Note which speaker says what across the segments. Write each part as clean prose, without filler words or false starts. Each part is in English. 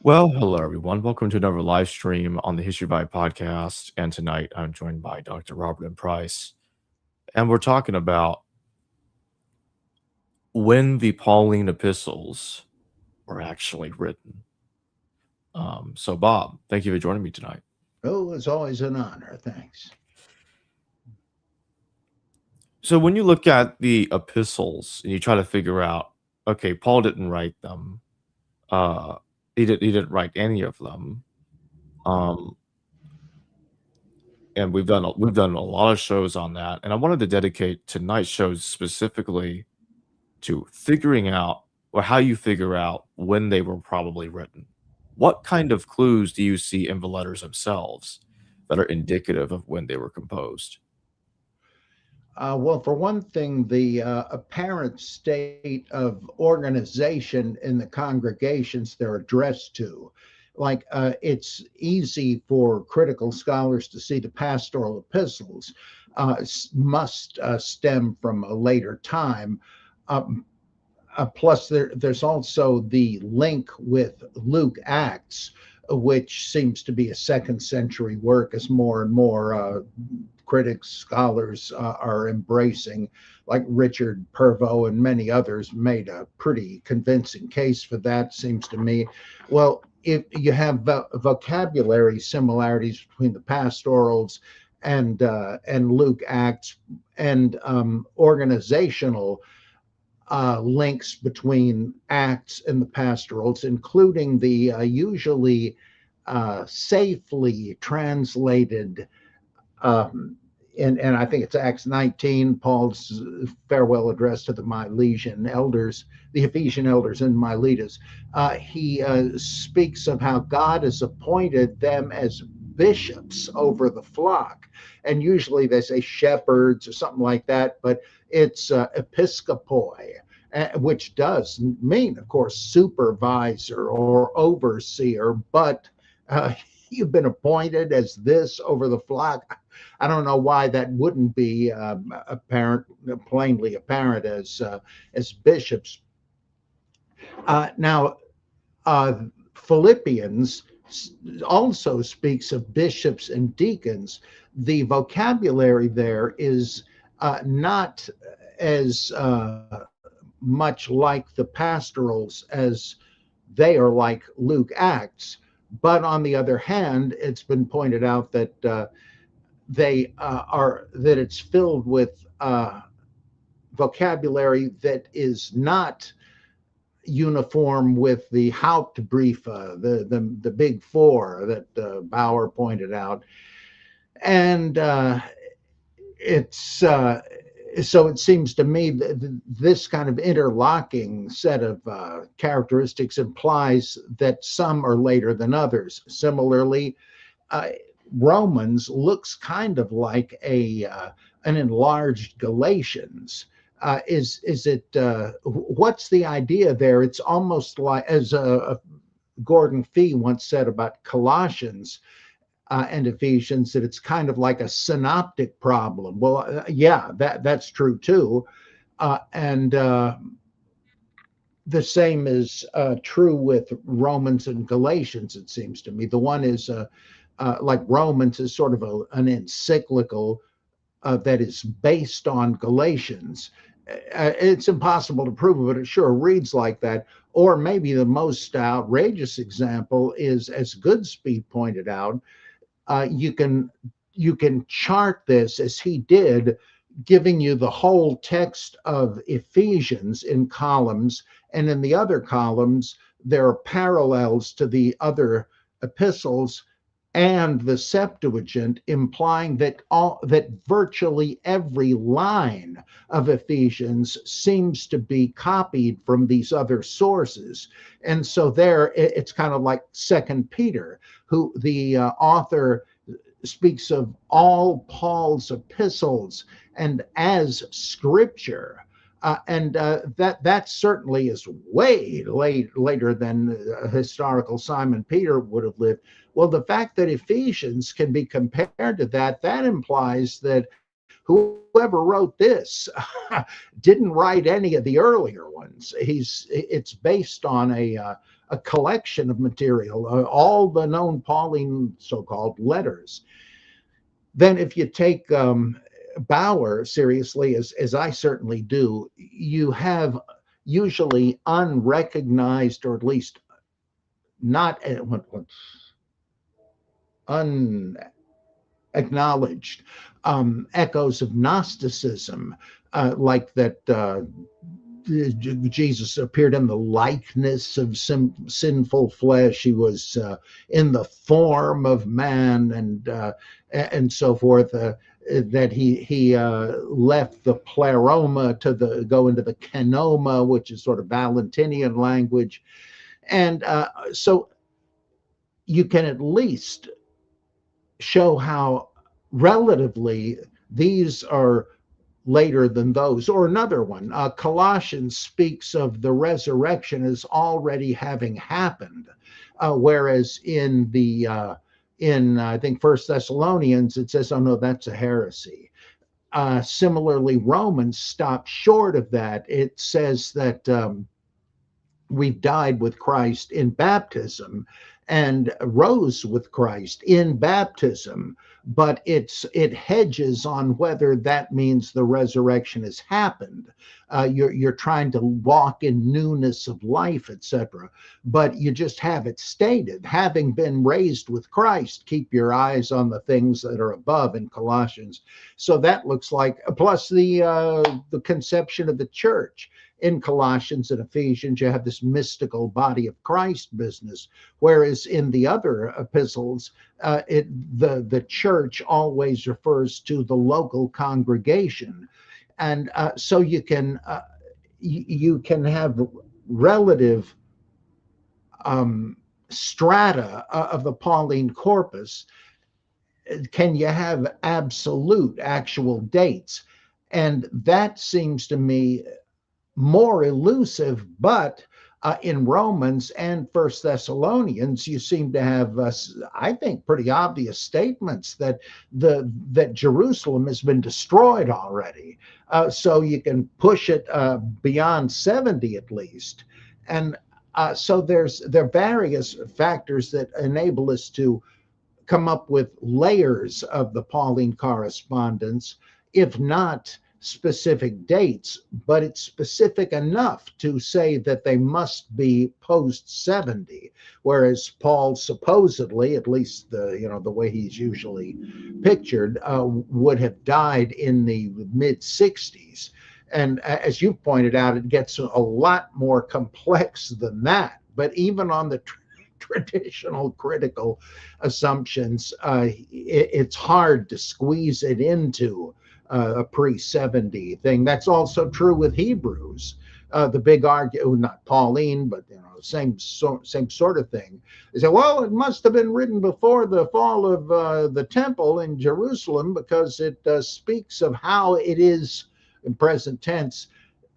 Speaker 1: Well, hello everyone. Welcome to another live stream on the History Vibe podcast. And tonight I'm joined by Dr. Robert and Price. And we're talking about when the Pauline epistles were actually written. So, Bob, thank you for joining me tonight.
Speaker 2: Oh, it's always an honor. Thanks.
Speaker 1: So, when you look at the epistles and you try to figure out, okay, Paul didn't write them, uh, he didn't write any of them. Um, and we've done a lot of shows on that. And I wanted to dedicate tonight's show specifically to figuring out or how you figure out when they were probably written. What kind of clues do you see in the letters themselves that are indicative of when they were composed?
Speaker 2: Well, for one thing, the apparent state of organization in the congregations they're addressed to. It's easy for critical scholars to see the pastoral epistles must stem from a later time. Um, Plus, there's also the link with Luke Acts, which seems to be a second century work as more and more critics, scholars are embracing, like Richard Purvo and many others made a pretty convincing case for that, seems to me. Well, if you have vocabulary similarities between the pastorals and Luke Acts and organizational links between Acts and the pastorals, including the usually safely translated, and I think it's Acts 19, Paul's farewell address to the Milesian elders, the Ephesian elders in Miletus. He speaks of how God has appointed them as bishops over the flock. And usually they say shepherds or something like that, but it's episkopoi, which does mean, of course, supervisor or overseer, but uh, you've been appointed as this over the flock. I don't know why that wouldn't be plainly apparent as bishops. Now, Philippians also speaks of bishops and deacons. The vocabulary there is not as much like the pastorals as they are like Luke Acts. But on the other hand, it's been pointed out that that it's filled with vocabulary that is not uniform with the Hauptbriefe, the big four that Bauer pointed out, and it's so it seems to me that this kind of interlocking set of characteristics implies that some are later than others. Similarly, uh, Romans looks kind of like a an enlarged Galatians. Is it what's the idea there? It's almost like, as Gordon Fee once said about Colossians and Ephesians, that it's kind of like a synoptic problem. Well, yeah, that's true too, and the same is true with Romans and Galatians. It seems to me the one is like Romans is sort of an encyclical that is based on Galatians. It's impossible to prove it, but it sure reads like that. Or maybe the most outrageous example is, as Goodspeed pointed out, you can chart this as he did, giving you the whole text of Ephesians in columns, and in the other columns there are parallels to the other epistles and the Septuagint, implying that virtually every line of Ephesians seems to be copied from these other sources. And so there, it's kind of like Second Peter, who the author speaks of all Paul's epistles and as scripture. And that certainly is way later than historical Simon Peter would have lived. Well, the fact that Ephesians can be compared to that implies that whoever wrote this didn't write any of the earlier ones. It's based on a collection of material, all the known Pauline so-called letters. Then if you take Bauer seriously, as I certainly do, you have usually unrecognized, or at least not unacknowledged echoes of Gnosticism, like that Jesus appeared in the likeness of sinful flesh. He was in the form of man, and so forth. That he left the pleroma to go into the kenoma, which is sort of Valentinian language, and so you can at least show how relatively these are later than those. Or another one, Colossians speaks of the resurrection as already having happened, whereas in I think First Thessalonians it says, oh no, that's a heresy. Similarly, Romans stop short of that. It says that we've died with Christ in baptism and rose with Christ in baptism, but it hedges on whether that means the resurrection has happened. You're trying to walk in newness of life, etc. But you just have it stated, having been raised with Christ, keep your eyes on the things that are above in Colossians. So that looks like, plus the conception of the church. In Colossians and Ephesians, you have this mystical body of Christ business, whereas in the other epistles, the church always refers to the local congregation, and so you can have relative strata of the Pauline corpus. Can you have absolute, actual dates? And that seems to me more elusive, but in Romans and First Thessalonians, you seem to have, I think, pretty obvious statements that that Jerusalem has been destroyed already. So you can push it beyond 70 at least, and so there are various factors that enable us to come up with layers of the Pauline correspondence, if not specific dates, but it's specific enough to say that they must be post 70, whereas Paul supposedly, at least the way he's usually pictured, would have died in the mid 60s. And as you pointed out, it gets a lot more complex than that. But even on the traditional critical assumptions, it's hard to squeeze it into a pre-70 thing. That's also true with Hebrews. The big argument, not Pauline, but same sort of thing. They say, well, it must have been written before the fall of the temple in Jerusalem, because it speaks of how it is in present tense,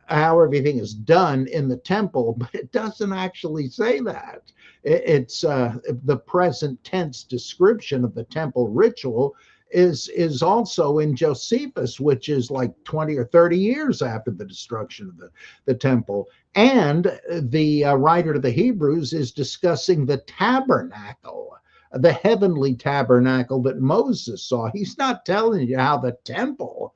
Speaker 2: how everything is done in the temple, but it doesn't actually say that. It's the present tense description of the temple ritual is also in Josephus, which is like 20 or 30 years after the destruction of the temple. And the writer to the Hebrews is discussing the tabernacle, the heavenly tabernacle that Moses saw. He's not telling you how the temple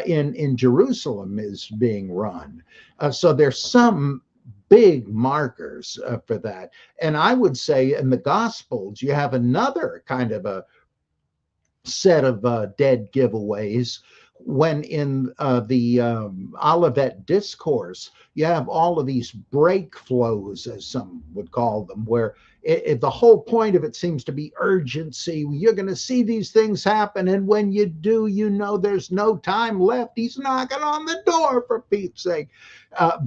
Speaker 2: in Jerusalem is being run. So there's some big markers for that. And I would say in the Gospels, you have another kind of a set of dead giveaways, when in the Olivet Discourse, you have all of these break flows, as some would call them, where the whole point of it seems to be urgency. You're going to see these things happen, and when you do, there's no time left. He's knocking on the door, for Pete's sake.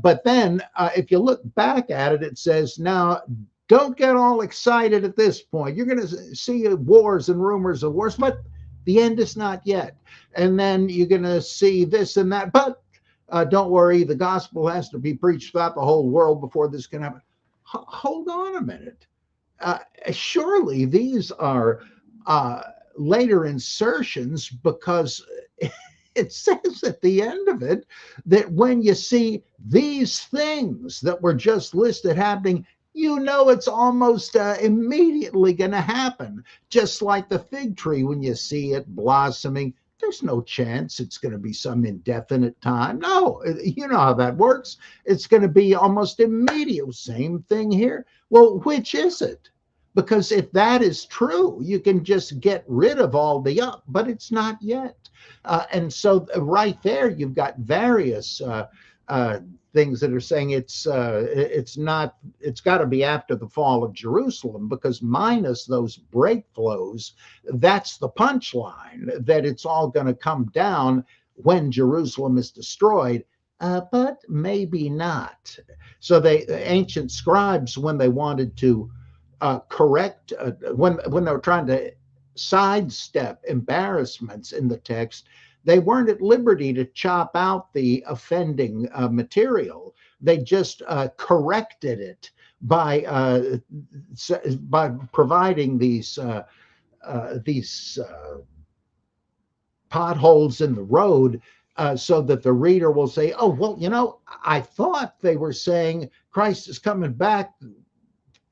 Speaker 2: But then if you look back at it, it says, now, don't get all excited at this point. You're going to see wars and rumors of wars, but the end is not yet. And then you're going to see this and that. But don't worry, the gospel has to be preached throughout the whole world before this can happen. Hold on a minute. Surely these are later insertions, because it says at the end of it that when you see these things that were just listed happening, you know it's almost immediately going to happen. Just like the fig tree, when you see it blossoming, there's no chance it's going to be some indefinite time. No, you know how that works. It's going to be almost immediate. Same thing here. Well, which is it? Because if that is true, you can just get rid of all the up, but it's not yet. And so right there, you've got various uh, things that are saying it's not, it's got to be after the fall of Jerusalem, because minus those break flows, that's the punchline, that it's all going to come down when Jerusalem is destroyed. But maybe not. So the ancient scribes, when they wanted to correct, when they were trying to sidestep embarrassments in the text, they weren't at liberty to chop out the offending material. They just corrected it by providing these potholes in the road, so that the reader will say, "Oh, well, you know, I thought they were saying Christ is coming back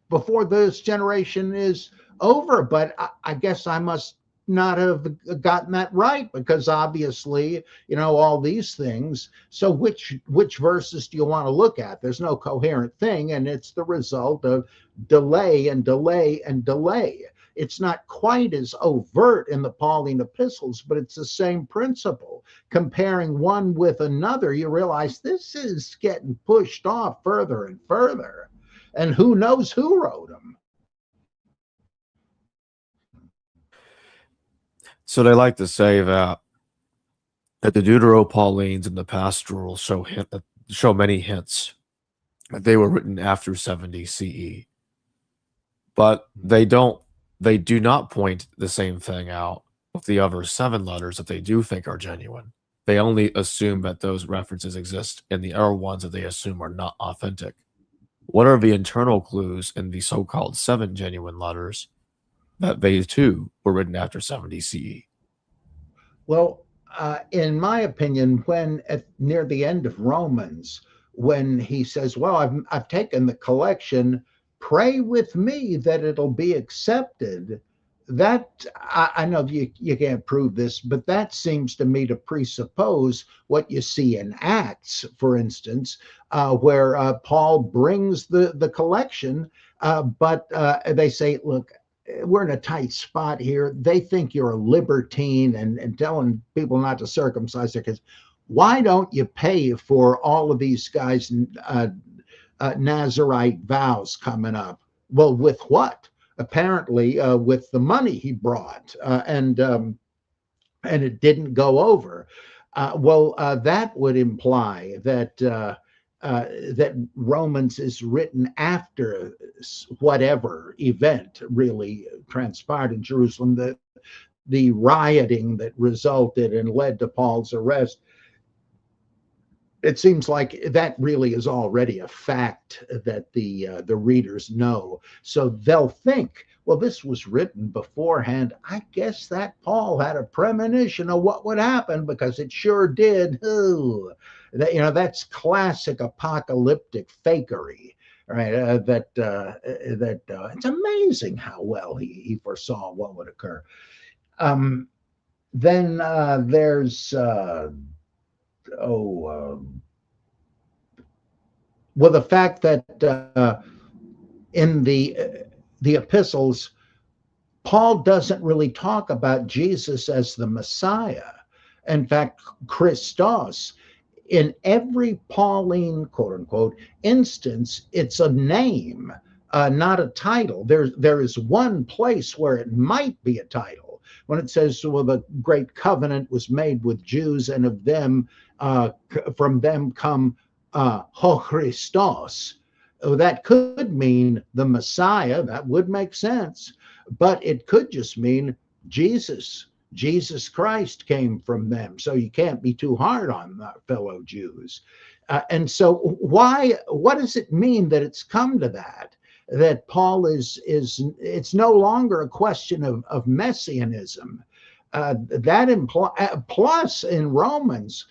Speaker 2: before this generation is over, but I guess I must not have gotten that right, because obviously, you know, all these things. So which verses do you want to look at? There's no coherent thing, and it's the result of delay and delay and delay. It's not quite as overt in the Pauline epistles, but it's the same principle. Comparing one with another, you realize this is getting pushed off further and further. And who knows who wrote them?
Speaker 1: So they like to say that the Deutero-Paulines and the Pastorals show many hints that they were written after 70 CE, but they do not point the same thing out with the other 7 letters that they do think are genuine. They only assume that those references exist in the other ones that they assume are not authentic. What are the internal clues in the so-called 7 genuine letters that they too were written after 70 CE?
Speaker 2: Well, in my opinion, when near the end of Romans, when he says, "Well, I've taken the collection, pray with me that it'll be accepted," that I know you can't prove this, but that seems to me to presuppose what you see in Acts, for instance, where Paul brings the collection, but they say, "Look, we're in a tight spot here. They think you're a libertine and telling people not to circumcise their kids. Why don't you pay for all of these guys' Nazarite vows coming up?" Well, with what? Apparently, with the money he brought, and it didn't go over. That would imply that Romans is written after whatever event really transpired in Jerusalem, the rioting that resulted and led to Paul's arrest. It seems like that really is already a fact that the readers know. So they'll think, well, this was written beforehand. I guess that Paul had a premonition of what would happen, because it sure did. Ooh. That's classic apocalyptic fakery, right? It's amazing how well he foresaw what would occur. Then there's the fact that in the epistles, Paul doesn't really talk about Jesus as the Messiah. In fact, Christos, in every Pauline, quote unquote, instance, it's a name, not a title. There is one place where it might be a title, when it says, "Well, the great covenant was made with Jews, and of them, from them come ho Christos." That could mean the Messiah. That would make sense. But it could just mean Jesus. Jesus Christ came from them. So you can't be too hard on fellow Jews. And so what does it mean that it's come to that? That Paul it's no longer a question of messianism. Plus in Romans,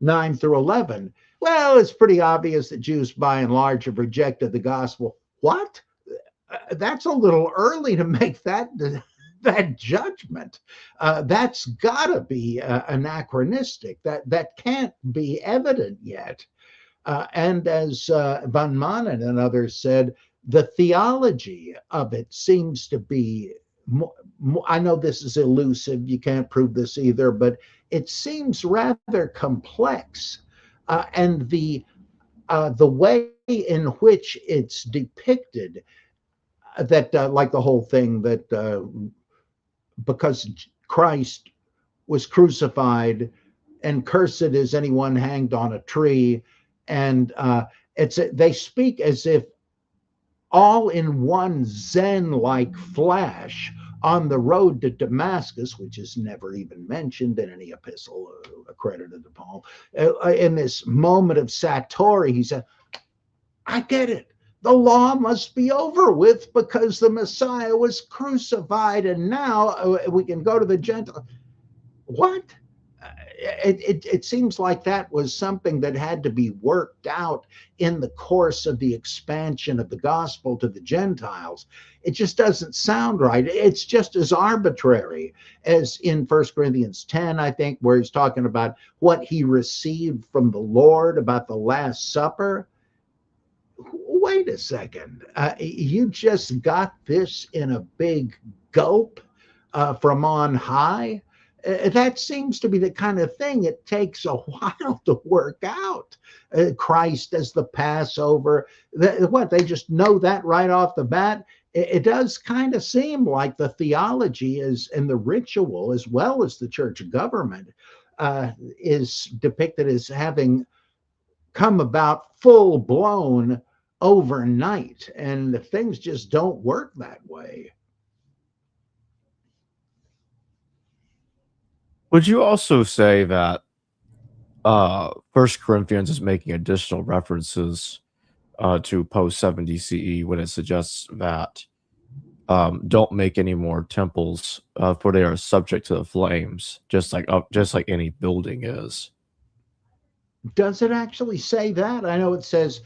Speaker 2: 9 through 11. Well, it's pretty obvious that Jews by and large have rejected the gospel. What? That's a little early to make that judgment. That's got to be anachronistic. That can't be evident yet. And as Van Manen and others said, the theology of it seems to be. I know this is elusive. You can't prove this either, but it seems rather complex, and the way in which it's depicted, that like the whole thing that because Christ was crucified, and cursed is anyone hanged on a tree, and they speak as if all in one Zen-like flash on the road to Damascus, which is never even mentioned in any epistle accredited to Paul. In this moment of satori, he said, I get it. The law must be over with because the Messiah was crucified, and now we can go to the Gentiles. What? It seems like that was something that had to be worked out in the course of the expansion of the gospel to the Gentiles. It just doesn't sound right. It's just as arbitrary as in 1 Corinthians 10, I think, where he's talking about what he received from the Lord about the Last Supper. Wait a second. You just got this in a big gulp from on high? That seems to be the kind of thing it takes a while to work out. Christ as the Passover. What, they just know that right off the bat? It does kind of seem like the theology is, and the ritual, as well as the church government, is depicted as having come about full blown overnight. And things just don't work that way.
Speaker 1: Would you also say that First Corinthians is making additional references to post 70 CE when it suggests that don't make any more temples, for they are subject to the flames, just like any building is?
Speaker 2: Does it actually say that? I know it says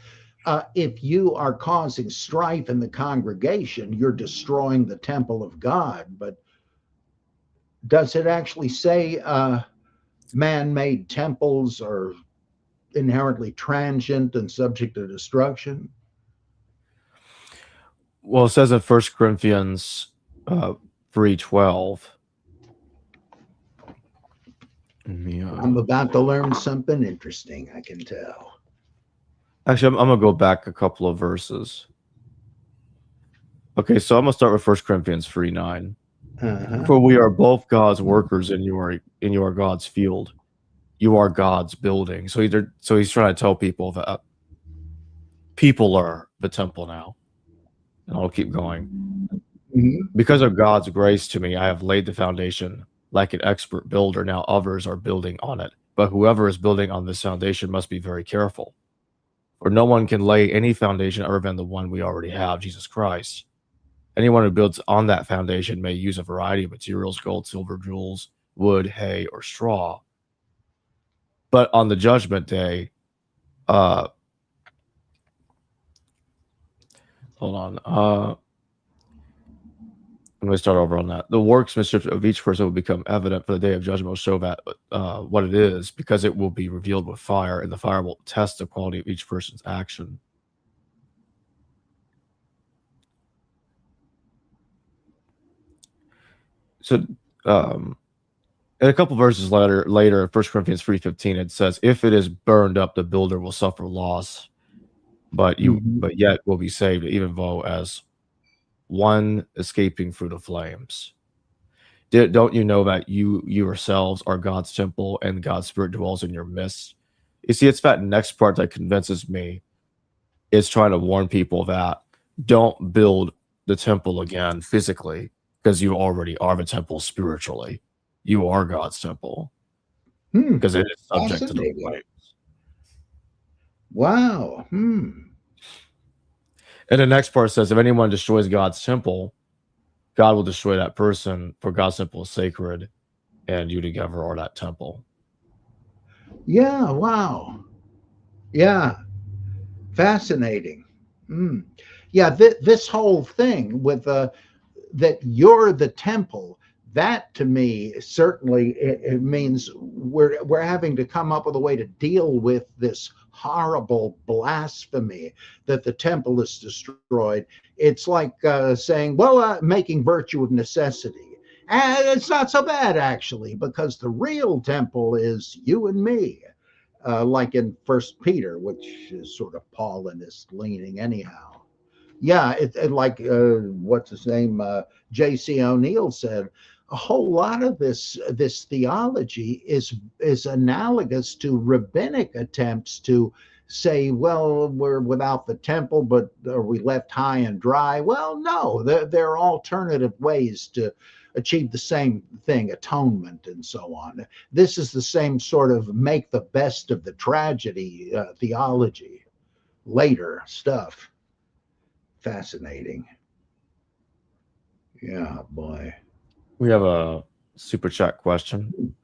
Speaker 2: if you are causing strife in the congregation, you're destroying the temple of God. But does it actually say man-made temples are inherently transient and subject to destruction?
Speaker 1: Well, it says in 1 Corinthians 3:12.
Speaker 2: I'm about to learn something interesting, I can tell.
Speaker 1: Actually, I'm going to go back a couple of verses. Okay, so I'm going to start with 1 Corinthians 3:9. For we are both God's workers, and you are God's field. You are God's building. So he's trying to tell people that people are the temple now. And I'll keep going.
Speaker 2: Mm-hmm.
Speaker 1: Because of God's grace to me, I have laid the foundation like an expert builder. Now others are building on it. But whoever is building on this foundation must be very careful. For no one can lay any foundation other than the one we already have, Jesus Christ. Anyone who builds on that foundation may use a variety of materials, gold, silver, jewels, wood, hay, or straw. But on the judgment day, hold on. I'm going to start over on that. The workmanship of each person will become evident, for the day of judgment will show that what it is, because it will be revealed with fire, and the fire will test the quality of each person's action. So, and a couple verses later, 1 Corinthians 3:15, it says, "If it is burned up, the builder will suffer loss, but yet will be saved, even though as one escaping through the flames." Don't you know that you yourselves are God's temple, and God's Spirit dwells in your midst? You see, it's that next part that convinces me. It's trying to warn people that don't build the temple again physically, because you already are the temple spiritually. You are God's temple, because it is subject to the flames.
Speaker 2: Wow.
Speaker 1: And the next part says, if anyone destroys God's temple, God will destroy that person, for God's temple is sacred, and you together are that temple.
Speaker 2: Yeah, wow. Yeah, fascinating. Mm. Yeah, this whole thing with that you're the temple, that to me certainly it means we're having to come up with a way to deal with this horrible blasphemy that the temple is destroyed. It's like saying, well, making virtue of necessity. And it's not so bad actually, because the real temple is you and me, like in First Peter, which is sort of Paulinist leaning anyhow. Yeah, like what's his name? J.C. O'Neill said a whole lot of this theology is analogous to rabbinic attempts to say, well, we're without the temple, but are we left high and dry? Well, no, there are alternative ways to achieve the same thing, atonement and so on. This is the same sort of make the best of the tragedy theology, later stuff. Fascinating. Yeah, boy.
Speaker 1: We have a super chat question.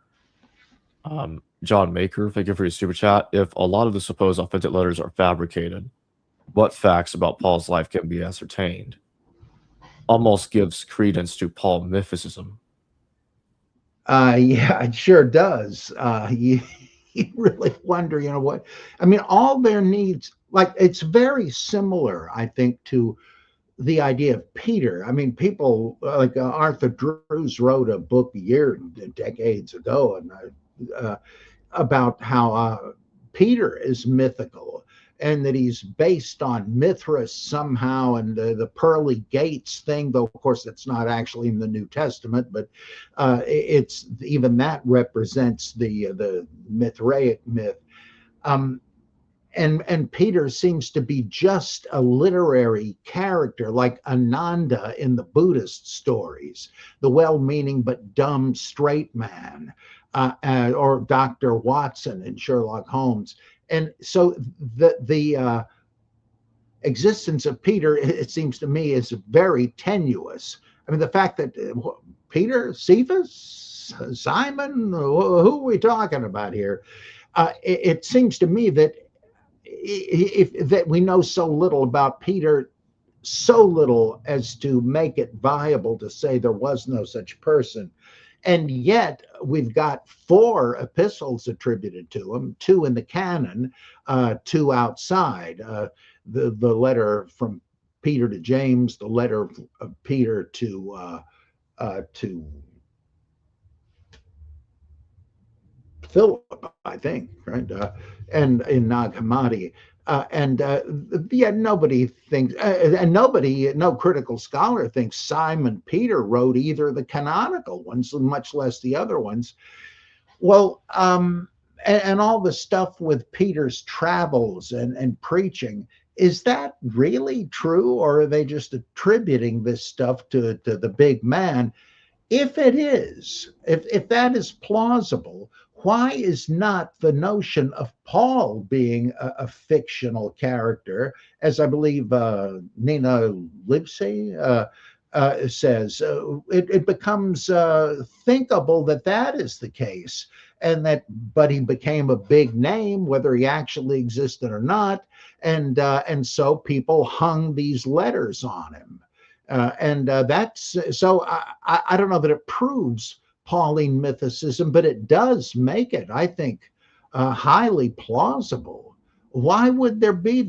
Speaker 1: John Maker, thank you for your super chat. If a lot of the supposed authentic letters are fabricated, what facts about Paul's life can be ascertained? Almost gives credence to Paul mythicism.
Speaker 2: Yeah, it sure does. You really wonder, what? I mean, all their needs, like, it's very similar, I think, to the idea of Peter. I mean, people like Arthur Drews wrote a book decades ago, and about how Peter is mythical and that he's based on Mithras somehow, and the pearly gates thing, though of course that's not actually in the New Testament, but it's even that represents the Mithraic myth. Um, and Peter seems to be just a literary character, like Ananda in the Buddhist stories, the well-meaning but dumb straight man, or Dr. Watson in Sherlock Holmes. And so the existence of Peter, it seems to me, is very tenuous. I mean, the fact that Peter, Cephas, Simon, who are we talking about here? It seems to me that if that we know so little about Peter, so little as to make it viable to say there was no such person. And yet we've got four epistles attributed to him, two in the canon, two outside. The letter from Peter to James, the letter of Peter to Philip, I think, right? And in Nag Hammadi. And yeah, nobody thinks, and no critical scholar thinks Simon Peter wrote either the canonical ones, much less the other ones. Well, and all the stuff with Peter's travels and preaching, is that really true, or are they just attributing this stuff to the big man? If it is, if that is plausible, why is not the notion of Paul being a fictional character, as I believe Nina Livesey says, it becomes thinkable that that is the case, and that, but he became a big name, whether he actually existed or not, and so people hung these letters on him. And that's so I don't know that it proves Pauline mythicism, but it does make it, I think, highly plausible. Why would there be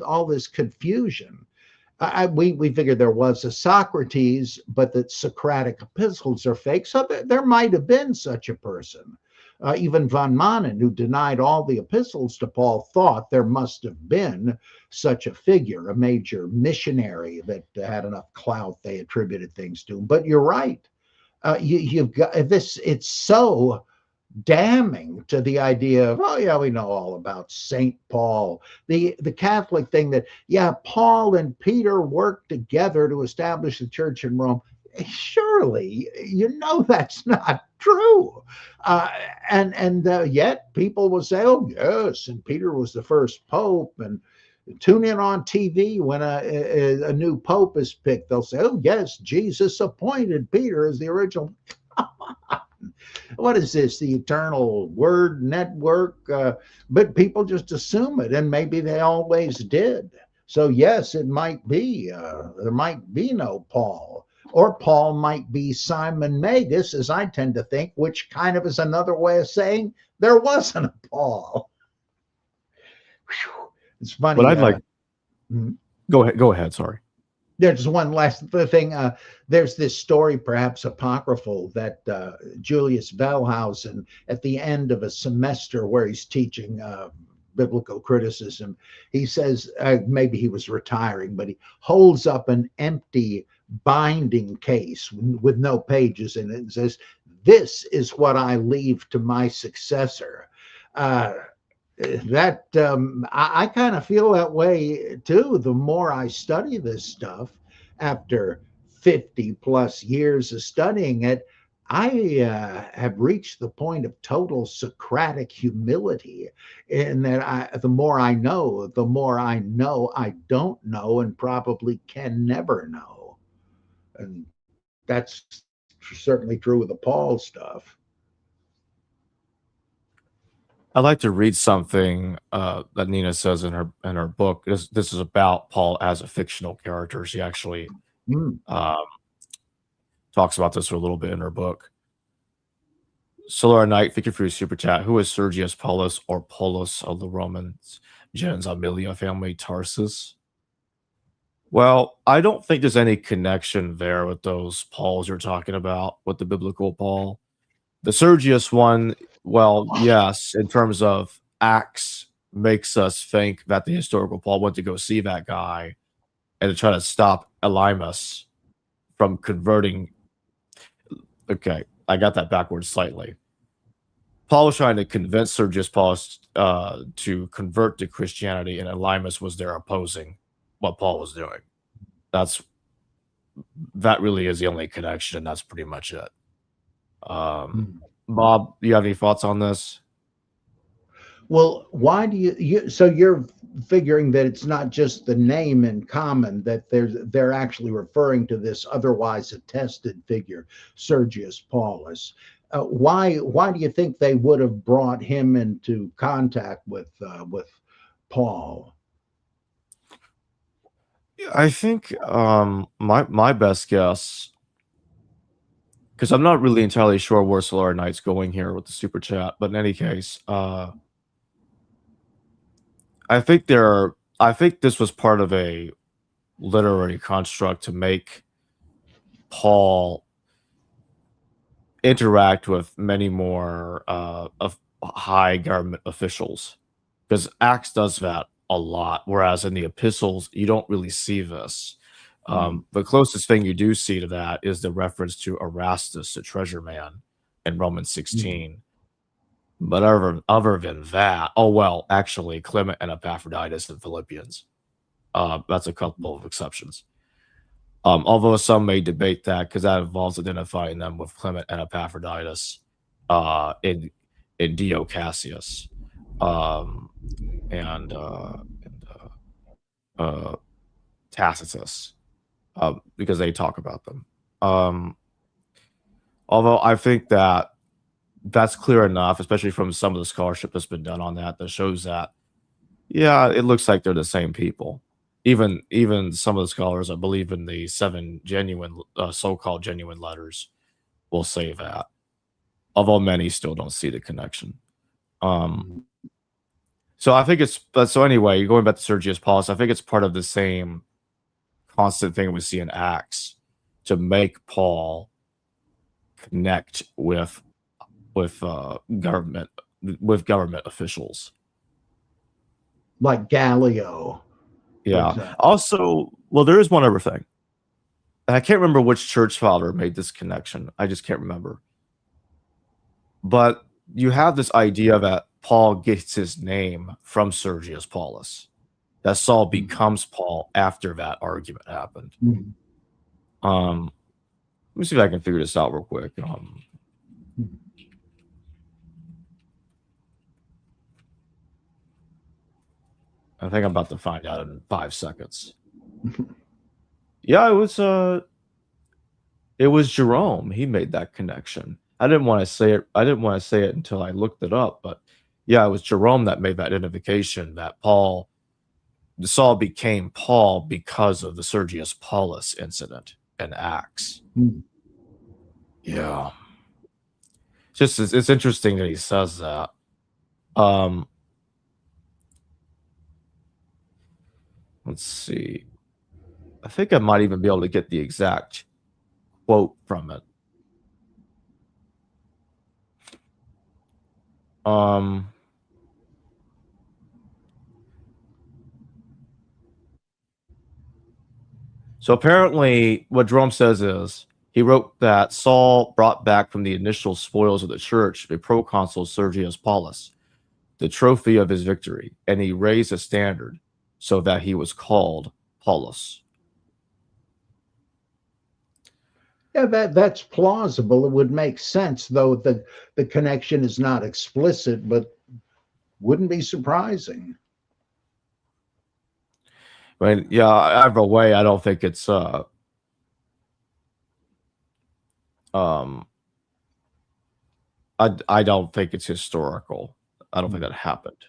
Speaker 2: all this confusion? We figured there was a Socrates, but that Socratic epistles are fake. So there might have been such a person. Even von Manen, who denied all the epistles to Paul, thought there must have been such a figure, a major missionary that had enough clout they attributed things to. But you're right. You've got this. It's so damning to the idea of, oh yeah, we know all about Saint Paul, the Catholic thing that, yeah, Paul and Peter worked together to establish the church in Rome. Surely that's not true. uh, and yet people will say, oh yes, and Peter was the first pope, and tune in on TV when a new pope is picked, they'll say, oh yes, Jesus appointed Peter as the original. What is this, the eternal word network? But people just assume it, and maybe they always did. So yes, it might be, there might be no Paul, or Paul might be Simon Magus, as I tend to think, which kind of is another way of saying there wasn't a Paul. Whew. It's funny.
Speaker 1: But I'd like go ahead. Sorry.
Speaker 2: There's one last thing. There's this story, perhaps apocryphal, that Julius Wellhausen, at the end of a semester where he's teaching biblical criticism, he says, maybe he was retiring, but he holds up an empty binding case with no pages in it and says, "This is what I leave to my successor." That I kind of feel that way too. The more I study this stuff, after 50 plus years of studying it, I have reached the point of total Socratic humility, in that the more I know, the more I know I don't know and probably can never know. And that's certainly true with the Paul stuff.
Speaker 1: I'd like to read something that Nina says in her book. This is about Paul as a fictional character. She actually talks about this a little bit in her book. Solar Knight, thank you for your super chat. Who is Sergius Paulus, or Paulus of the Romans gens Aemilia family, Tarsus? Well, I don't think there's any connection there with those Pauls you're talking about, with the biblical Paul. The Sergius one, well, yes, in terms of Acts, makes us think that the historical Paul went to go see that guy and to try to stop Elymas from converting. Okay, I got that backwards slightly. Paul was trying to convince Sergius Paulus to convert to Christianity, and Elymas was there opposing what Paul was doing. That really is the only connection, and that's pretty much it. Bob, do you have any thoughts on this?
Speaker 2: Well, why do you so you're figuring that it's not just the name in common, that they're actually referring to this otherwise attested figure, Sergius Paulus. Why do you think they would have brought him into contact with Paul?
Speaker 1: I think my best guess, because I'm not really entirely sure where Solar Knight's going here with the super chat, but in any case, I think this was part of a literary construct to make Paul interact with many more of high government officials, because Acts does that a lot, whereas in the epistles you don't really see this. The closest thing you do see to that is the reference to Erastus, the treasure man, in Romans 16. But other than that, actually, Clement and Epaphroditus in Philippians. That's a couple of exceptions. Although some may debate that, because that involves identifying them with Clement and Epaphroditus in Dio Cassius and Tacitus, because they talk about them. Although I think that's clear enough, especially from some of the scholarship that's been done on that shows that, yeah, it looks like they're the same people. Even some of the scholars, I believe in the 7 genuine, so-called genuine letters, will say that, although many still don't see the connection. So I think so anyway, going back to Sergius Paulus, I think it's part of the same constant thing we see in Acts, to make Paul connect with government officials,
Speaker 2: like Gallio.
Speaker 1: Yeah. Also, well, there is one other thing. And I can't remember which church father made this connection. I just can't remember. But you have this idea that Paul gets his name from Sergius Paulus, that Saul becomes Paul after that argument happened. Let me see if I can figure this out real quick. I think I'm about to find out in 5 seconds. Yeah, it was Jerome. He made that connection. I didn't want to say it. I didn't want to say it until I looked it up, but yeah, it was Jerome that made that identification that Saul became Paul because of the Sergius Paulus incident in Acts.
Speaker 2: Hmm.
Speaker 1: Yeah, it's interesting that he says that. Um, let's see. I think I might even be able to get the exact quote from it. So apparently, what Jerome says is he wrote that Saul brought back from the initial spoils of the church a proconsul Sergius Paulus, the trophy of his victory, and he raised a standard so that he was called Paulus.
Speaker 2: Yeah, that's plausible. It would make sense, though the connection is not explicit, but wouldn't be surprising.
Speaker 1: I mean, yeah, either way, I don't think it's I don't think it's historical. I don't think that happened.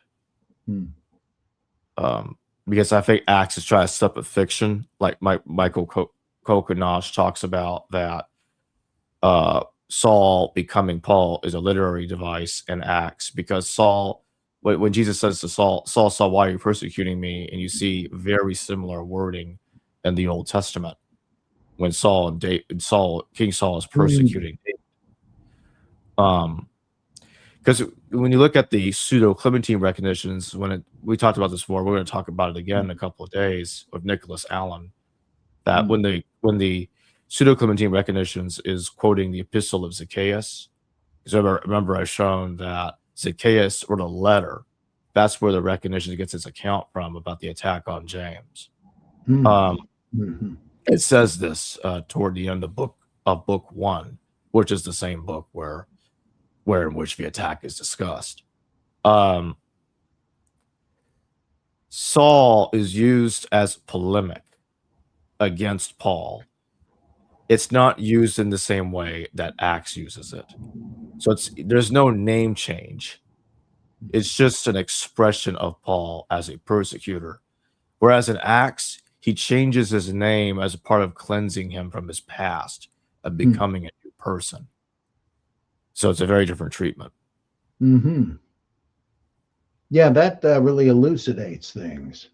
Speaker 2: Hmm.
Speaker 1: Because I think Acts is trying to step at fiction, like Michael Kokonosh talks about that Saul becoming Paul is a literary device in Acts, because Saul, when Jesus says to Saul, Saul, why are you persecuting me? And you see very similar wording in the Old Testament when King Saul is persecuting David. Because when you look at the pseudo-Clementine recognitions, we talked about this before, we're going to talk about it again in a couple of days with Nicholas Allen, that when the pseudo-Clementine recognitions is quoting the epistle of Zacchaeus, because remember I've shown that Zacchaeus wrote a letter. That's where the recognition gets its account from about the attack on James. It says this toward the end of book 1, which is the same book where in which the attack is discussed. Saul is used as polemic against Paul. It's not used in the same way that Acts uses it. So there's no name change. It's just an expression of Paul as a persecutor. Whereas in Acts, he changes his name as a part of cleansing him from his past and becoming a new person. So it's a very different treatment.
Speaker 2: Yeah, that really elucidates things.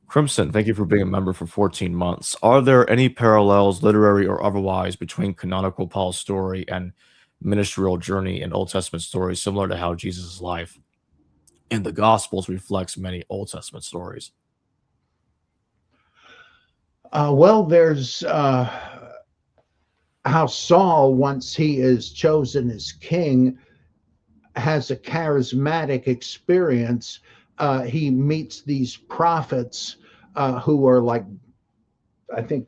Speaker 1: Crimson, thank you for being a member for 14 months. Are there any parallels, literary or otherwise, between canonical Paul's story and ministerial journey in Old Testament stories, similar to how Jesus' life in the Gospels reflects many Old Testament stories?
Speaker 2: Well, there's how Saul, once he is chosen as king, has a charismatic experience. He meets these prophets who are like, I think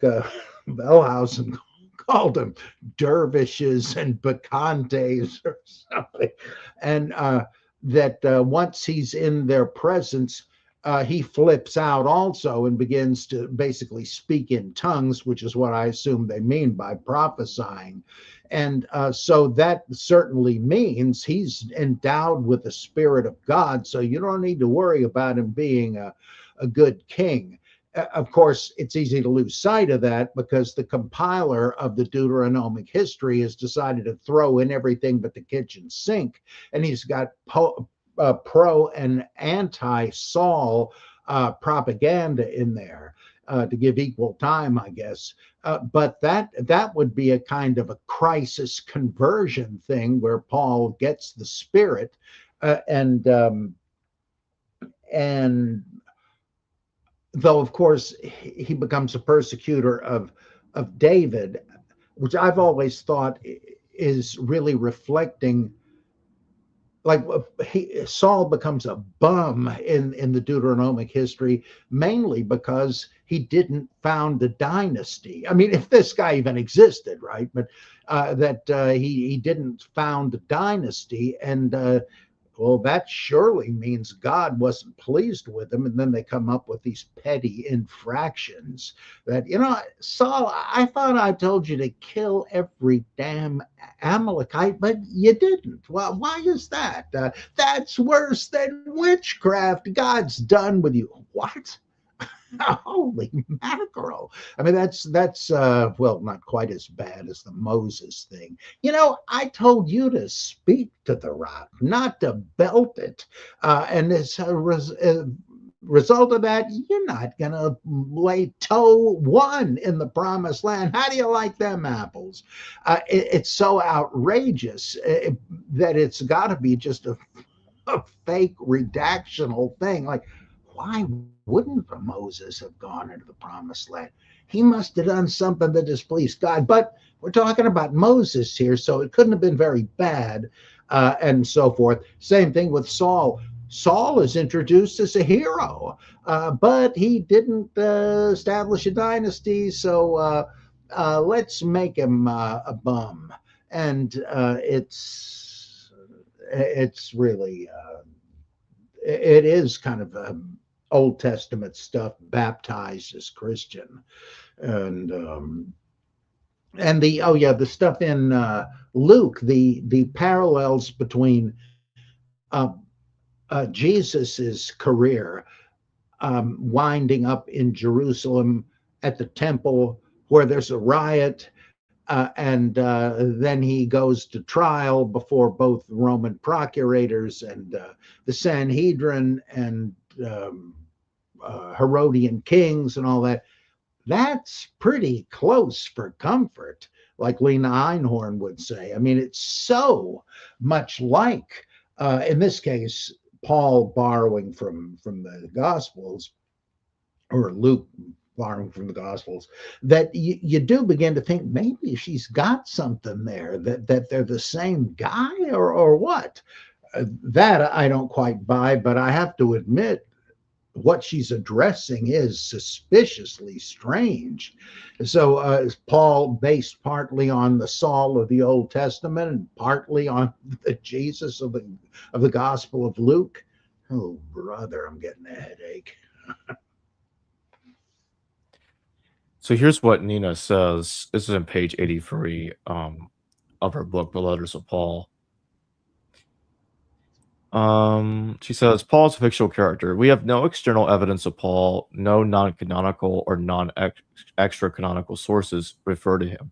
Speaker 2: Bellhausen called them dervishes and bacchantes or something. And that once he's in their presence, he flips out also and begins to basically speak in tongues, which is what I assume they mean by prophesying. And so that certainly means he's endowed with the Spirit of God. So you don't need to worry about him being a good king. Of course, it's easy to lose sight of that because the compiler of the Deuteronomic history has decided to throw in everything but the kitchen sink. And he's got pro and anti-Saul propaganda in there to give equal time, I guess. But that would be a kind of a crisis conversion thing where Paul gets the Spirit and though of course he becomes a persecutor of David, which I've always thought is really reflecting, like Saul becomes a bum in the Deuteronomic history mainly because he didn't found a dynasty. I mean, if this guy even existed, right? But that he didn't found a dynasty, and well, that surely means God wasn't pleased with them. And then they come up with these petty infractions that, Saul, I thought I told you to kill every damn Amalekite, but you didn't. Well, why is that? That's worse than witchcraft. God's done with you. What? Holy mackerel. I mean, that's well, not quite as bad as the Moses thing. I told you to speak to the rock, not to belt it. And as a result of that, you're not going to lay toe one in the promised land. How do you like them apples? It's so outrageous that it's got to be just a fake redactional thing. Like, why wouldn't Moses have gone into the promised land? He must have done something that displeased God. But we're talking about Moses here, so it couldn't have been very bad, and so forth. Same thing with Saul. Saul is introduced as a hero, but he didn't establish a dynasty, so let's make him a bum. And it's really it is kind of Old Testament stuff baptized as Christian, and the stuff in Luke, the parallels between Jesus's career winding up in Jerusalem at the temple where there's a riot. And then he goes to trial before both Roman procurators and the Sanhedrin and Herodian kings and all that. That's pretty close for comfort, like Lena Einhorn would say. I mean, it's so much like, in this case, Paul borrowing from the Gospels, or Luke borrowing from the Gospels, that you do begin to think maybe she's got something there, that they're the same guy, or what. That I don't quite buy, but I have to admit what she's addressing is suspiciously strange. So Paul based partly on the Saul of the Old Testament and partly on the Jesus of the Gospel of Luke. Oh, brother, I'm getting a headache.
Speaker 1: So here's what Nina says. This is on page 83 of her book, The Letters of Paul. She says, Paul's a fictional character. We have no external evidence of Paul. No non-canonical or non-extra-canonical sources refer to him.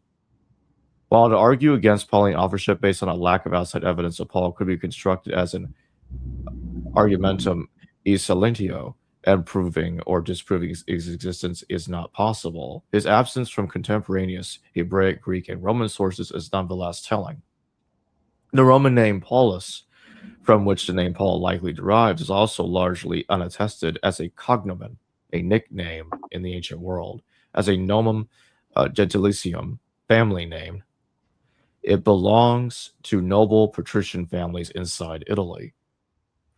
Speaker 1: While to argue against Pauline authorship based on a lack of outside evidence of Paul could be constructed as an argumentum e silentio, and proving or disproving his existence is not possible. His absence from contemporaneous Hebraic, Greek, and Roman sources is nonetheless telling. The Roman name Paulus, from which the name Paul likely derives, is also largely unattested as a cognomen, a nickname in the ancient world, as a nomen gentilicium, family name. It belongs to noble patrician families inside Italy.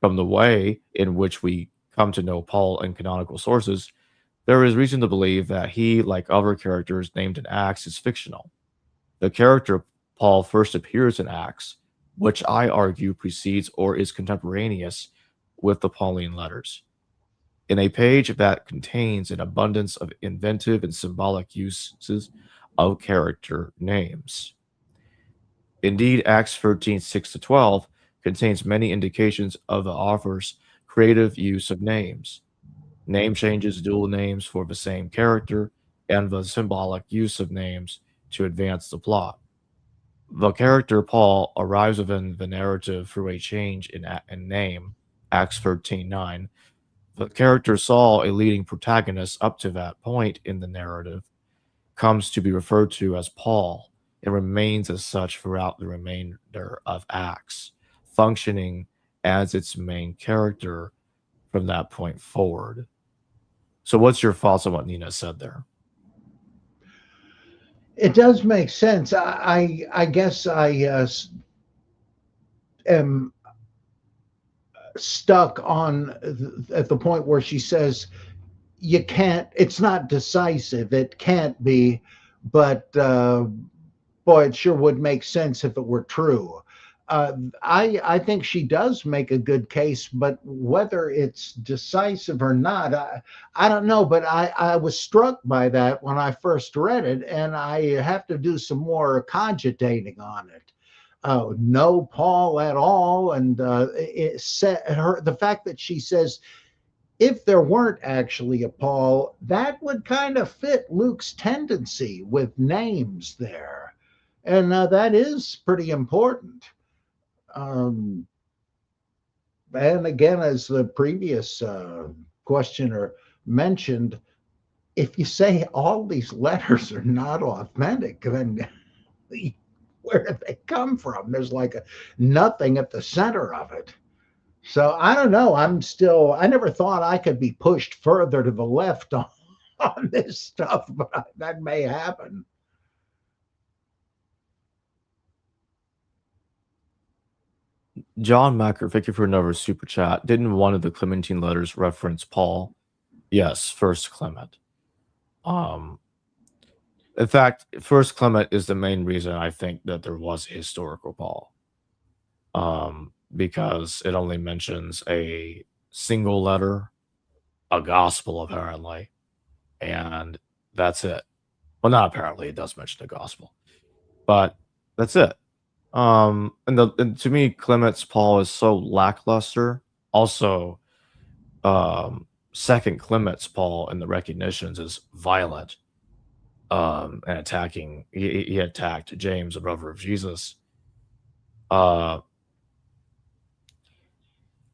Speaker 1: From the way in which we come to know Paul in canonical sources, there is reason to believe that he, like other characters named in Acts, is fictional. The character Paul first appears in Acts, which I argue precedes or is contemporaneous with the Pauline letters, in a page that contains an abundance of inventive and symbolic uses of character names. Indeed, Acts 13, 6-12 contains many indications of the author's creative use of names, name changes, dual names for the same character, and the symbolic use of names to advance the plot. The character Paul arrives within the narrative through a change in name, Acts 13:9. The character Saul, a leading protagonist up to that point in the narrative, comes to be referred to as Paul and remains as such throughout the remainder of Acts, functioning as its main character from that point forward. So what's your thoughts on what Nina said there?
Speaker 2: It does make sense. I guess I am stuck on at the point where she says you can't. It's not decisive. It can't be, but boy, it sure would make sense if it were true. I think she does make a good case, but whether it's decisive or not, I don't know. But I was struck by that when I first read it, and I have to do some more cogitating on it. No Paul at all, and it said her the fact that she says if there weren't actually a Paul, that would kind of fit Luke's tendency with names there, and that is pretty important. Um, and again, as the previous questioner mentioned, if you say all these letters are not authentic, then where did they come from? There's like nothing at the center of it. So I don't know. I never thought I could be pushed further to the left on this stuff, but that may happen.
Speaker 1: John Macker, thank you for another super chat. Didn't one of the Clementine letters reference Paul? Yes, First Clement. In fact, First Clement is the main reason I think that there was a historical Paul, because it only mentions a single letter, a gospel apparently, and that's it. Well, not apparently, it does mention the gospel, but that's it. And to me, Clement's Paul is so lackluster. Also, Second Clement's Paul in the recognitions is violent, and attacking. He attacked James, the brother of Jesus. Uh,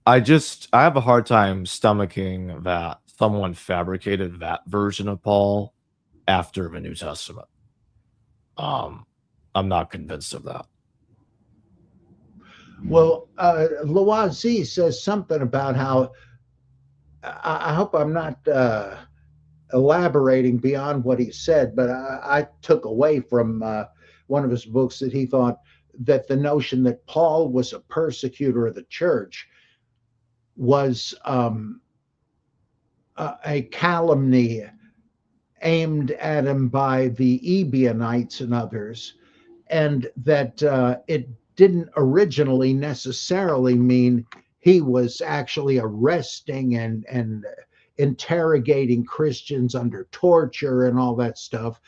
Speaker 1: I have a hard time stomaching that someone fabricated that version of Paul after the New Testament. I'm not convinced of that.
Speaker 2: Well, Loisy says something about how I hope I'm not elaborating beyond what he said, but I took away from one of his books that he thought that the notion that Paul was a persecutor of the church was a calumny aimed at him by the Ebionites and others, and that it didn't originally necessarily mean he was actually arresting and interrogating Christians under torture and all that stuff,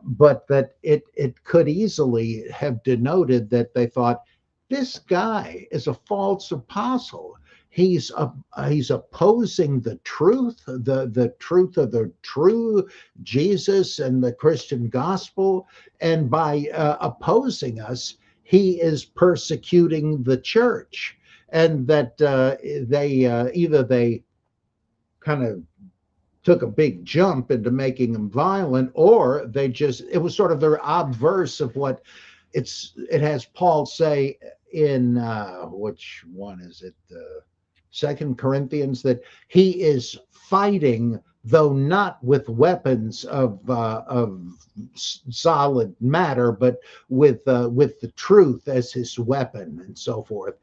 Speaker 2: but that it could easily have denoted that they thought this guy is a false apostle. He's opposing the truth, the truth of the true Jesus and the Christian gospel, and by opposing us, he is persecuting the church, and that either they kind of took a big jump into making him violent, or it was sort of their obverse of what it has Paul say in which one is it? Second Corinthians, that he is fighting, though not with weapons of solid matter, but with the truth as his weapon and so forth.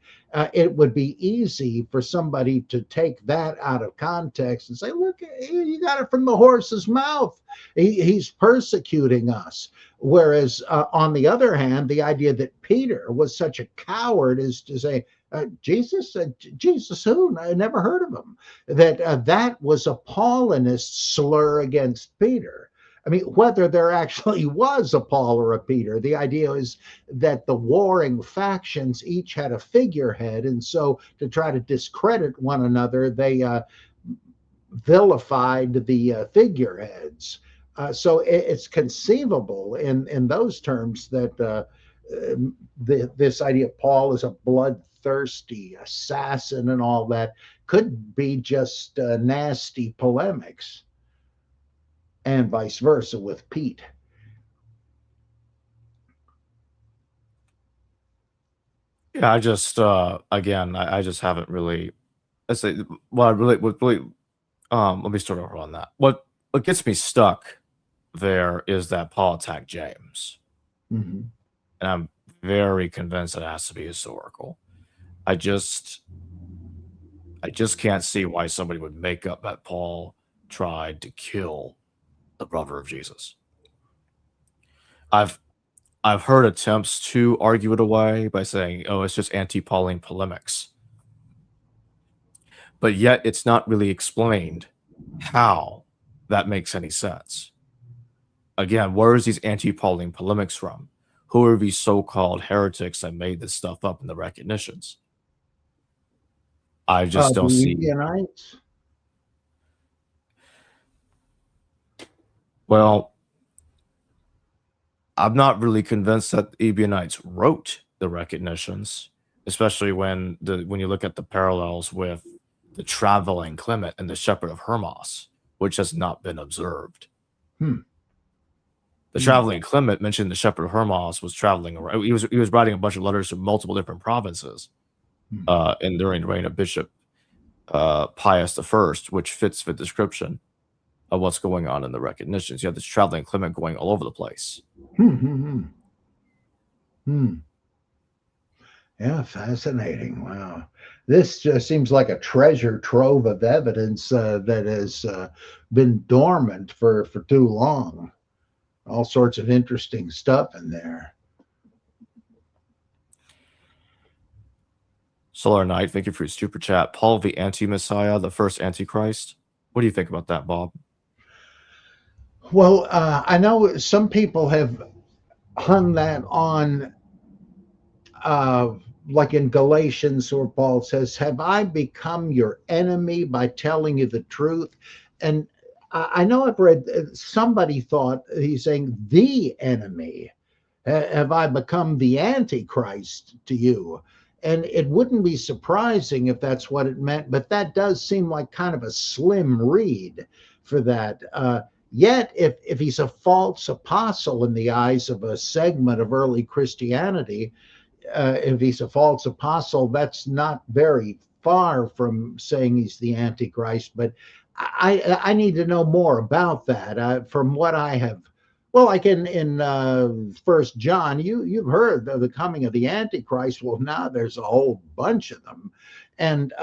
Speaker 2: It would be easy for somebody to take that out of context and say, "Look, you got it from the horse's mouth. He's persecuting us." Whereas, on the other hand, the idea that Peter was such a coward is to say, Jesus who? I never heard of him. That was a Paulinist slur against Peter. I mean, whether there actually was a Paul or a Peter, the idea is that the warring factions each had a figurehead, and so to try to discredit one another, they vilified the figureheads. So it's conceivable in those terms that this idea of Paul as a bloodthirsty assassin and all that could be just nasty polemics, and vice versa with Pete.
Speaker 1: Yeah, I just again, I just haven't really. I say, well, I really, let me start over on that. What gets me stuck there is that Paul attacked James,
Speaker 2: Mm-hmm.
Speaker 1: and I'm very convinced it has to be historical. I just can't see why somebody would make up that Paul tried to kill the brother of Jesus. I've I've heard attempts to argue it away by saying, "Oh, it's just anti-Pauline polemics," but yet it's not really explained how that makes any sense. Again, where is these anti-Pauline polemics from? Who are these so-called heretics that made this stuff up in the recognitions? I just
Speaker 2: The
Speaker 1: don't see.
Speaker 2: Ebionites?
Speaker 1: Well, I'm not really convinced that the Ebionites wrote the recognitions, especially when you look at the parallels with the traveling Clement and the Shepherd of Hermas, which has not been observed.
Speaker 2: Hmm.
Speaker 1: The traveling Clement mentioned the Shepherd of Hermas was traveling around. He was writing a bunch of letters to multiple different provinces, and during the reign of Bishop Pius I, which fits the description of what's going on in the recognitions. You have this traveling Clement going all over the place.
Speaker 2: Yeah, fascinating. Wow. This just seems like a treasure trove of evidence that has been dormant for too long. All sorts of interesting stuff in there.
Speaker 1: Solar Knight, thank you for your super chat. Paul the Anti-Messiah, the first Antichrist. What do you think about that, Bob?
Speaker 2: Well, I know some people have hung that on, like in Galatians, where Paul says, "Have I become your enemy by telling you the truth?" And I know I've read somebody thought he's saying the enemy. Have I become the Antichrist to you? And it wouldn't be surprising if that's what it meant, but that does seem like kind of a slim read for that. Yet, if he's a false apostle in the eyes of a segment of early Christianity, if he's a false apostle, that's not very far from saying he's the Antichrist. But I need to know more about that. From what I have, well, like in First John, you've heard of the coming of the Antichrist. Well, now there's a whole bunch of them, and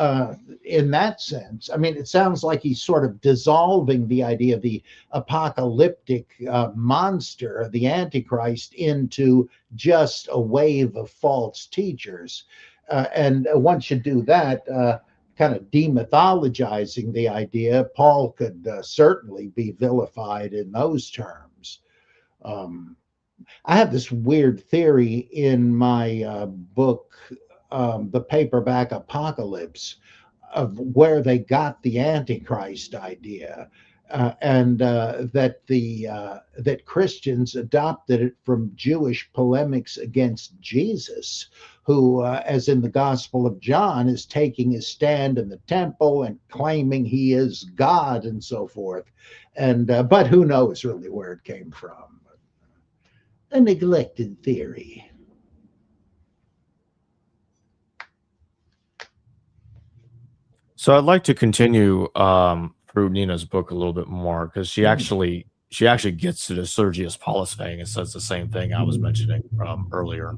Speaker 2: in that sense, I mean, it sounds like he's sort of dissolving the idea of the apocalyptic monster, the Antichrist, into just a wave of false teachers. And once you do that, kind of demythologizing the idea, Paul could certainly be vilified in those terms. I have this weird theory in my book, The Paperback Apocalypse, of where they got the Antichrist idea. And that Christians adopted it from Jewish polemics against Jesus, who, as in the Gospel of John, is taking his stand in the temple and claiming he is God and so forth. And but who knows really where it came from? A neglected theory.
Speaker 1: So I'd like to continue through Nina's book a little bit more, because she actually gets to the Sergius Paulus thing and says the same thing I was mentioning earlier.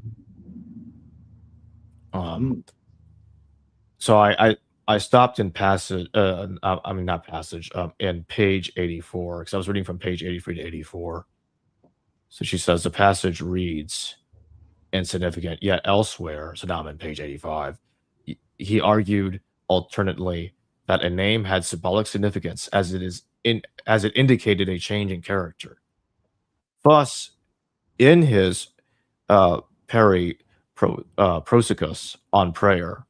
Speaker 1: So I stopped in passage. I mean, not passage. In page 84, because I was reading from page 83 to 84. So she says the passage reads, "Insignificant, yet elsewhere." So now I'm in page 85. He argued alternately that a name had symbolic significance as it indicated a change in character. Thus, in his Prosicus on prayer,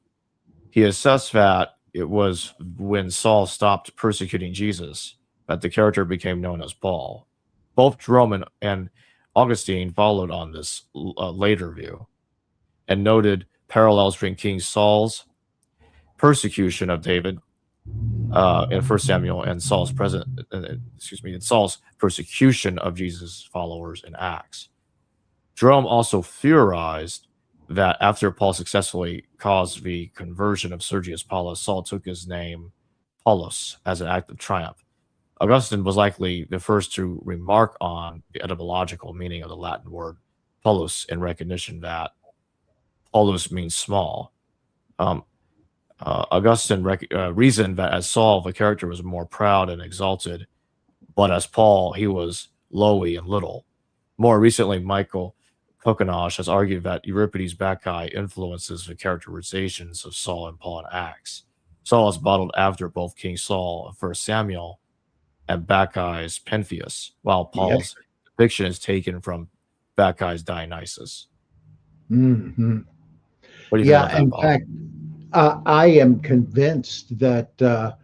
Speaker 1: he assessed that it was when Saul stopped persecuting Jesus that the character became known as Paul. Both Jerome and Augustine followed on this later view and noted parallels between King Saul's persecution of David in 1 Samuel and Saul's persecution of Jesus' followers in Acts. Jerome also theorized that after Paul successfully caused the conversion of Sergius Paulus, Saul took his name Paulus as an act of triumph. Augustine was likely the first to remark on the etymological meaning of the Latin word Paulus in recognition that Paulus means small. Augustine reasoned that as Saul, the character was more proud and exalted, but as Paul, he was lowly and little. More recently, Michael Kokonosh has argued that Euripides' Bacchae influences the characterizations of Saul and Paul in Acts. Saul is modeled after both King Saul of 1 Samuel and Bacchae's Pentheus, while
Speaker 2: Yep.
Speaker 1: Paul's depiction is taken from Bacchae's Dionysus.
Speaker 2: Hmm.
Speaker 1: What do you think
Speaker 2: Yeah.
Speaker 1: about that,
Speaker 2: In
Speaker 1: Bob?
Speaker 2: fact, I am convinced that the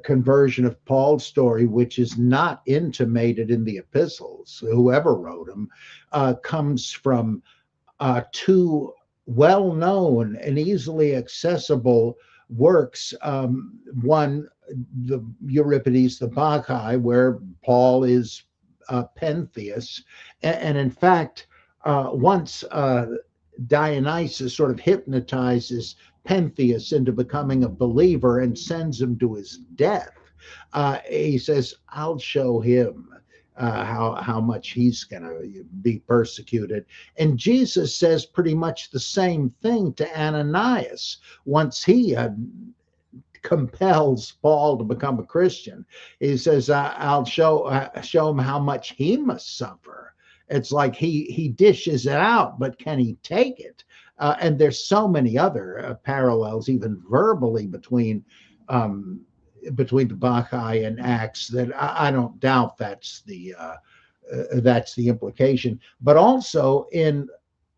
Speaker 2: conversion of Paul's story, which is not intimated in the epistles, whoever wrote them, comes from two well-known and easily accessible works. One, the Euripides, the Bacchae, where Paul is Pentheus, and in fact, once Dionysus sort of hypnotizes Pentheus into becoming a believer and sends him to his death. He says, "I'll show him how much he's going to be persecuted." And Jesus says pretty much the same thing to Ananias once he compels Paul to become a Christian. He says, "I'll show him how much he must suffer." It's like he dishes it out, but can he take it? And there's so many other parallels, even verbally, between the Bacchae and Acts, that I don't doubt that's the implication. But also in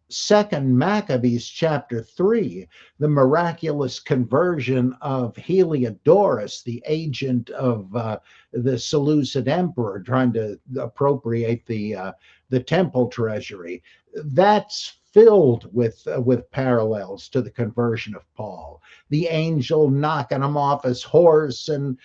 Speaker 2: Second Maccabees chapter 3, the miraculous conversion of Heliodorus, the agent of the Seleucid emperor trying to appropriate the temple treasury, that's filled with parallels to the conversion of Paul. The angel knocking him off his horse and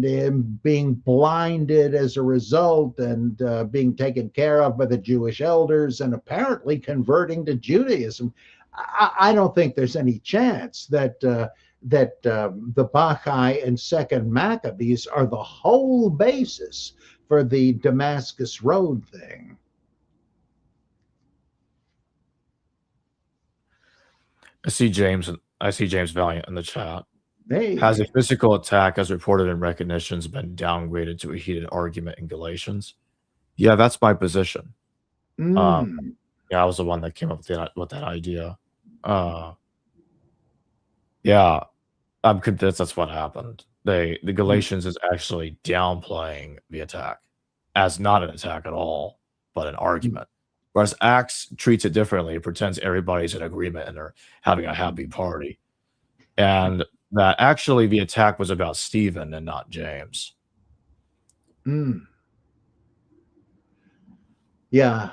Speaker 2: him being blinded as a result, and being taken care of by the Jewish elders, and apparently converting to Judaism. I don't think there's any chance that the Bacchae and Second Maccabees are the whole basis for the Damascus Road thing.
Speaker 1: I see James Valiant in the chat. Has a
Speaker 2: Hey,
Speaker 1: physical attack, as reported in recognitions, been downgraded to a heated argument in Galatians? Yeah, that's my position.
Speaker 2: mm,
Speaker 1: Yeah, I was the one that came up with that idea. Yeah, I'm convinced that's what happened. The Galatians is actually downplaying the attack as not an attack at all, but an argument. Whereas Acts treats it differently. It pretends everybody's in agreement and they're having a happy party. And that actually the attack was about Stephen and not James.
Speaker 2: mm. Yeah,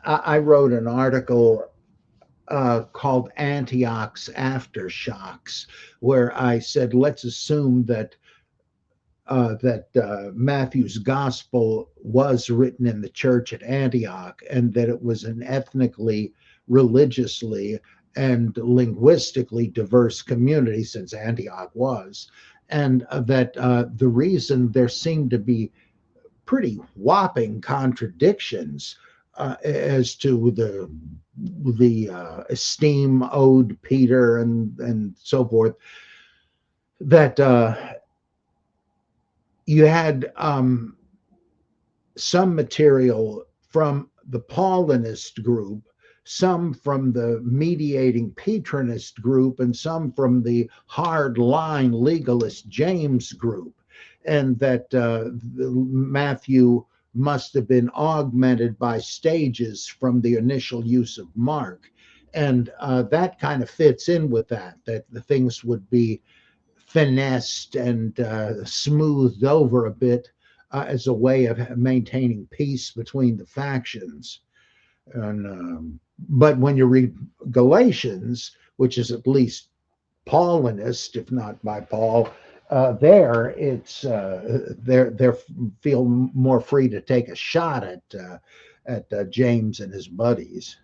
Speaker 2: I wrote an article called Antioch's Aftershocks, where I said, let's assume that Matthew's gospel was written in the church at Antioch, and that it was an ethnically, religiously, and linguistically diverse community, since Antioch was, and that the reason there seemed to be pretty whopping contradictions as to the esteem owed Peter and so forth, that you had some material from the Paulinist group, some from the mediating Petronist group, and some from the hard line legalist James group, and that Matthew must have been augmented by stages from the initial use of Mark. And that kind of fits in with that the things would be finessed and smoothed over a bit as a way of maintaining peace between the factions. And but when you read Galatians, which is at least Paulinist, if not by Paul, there it's they feel more free to take a shot at James and his buddies.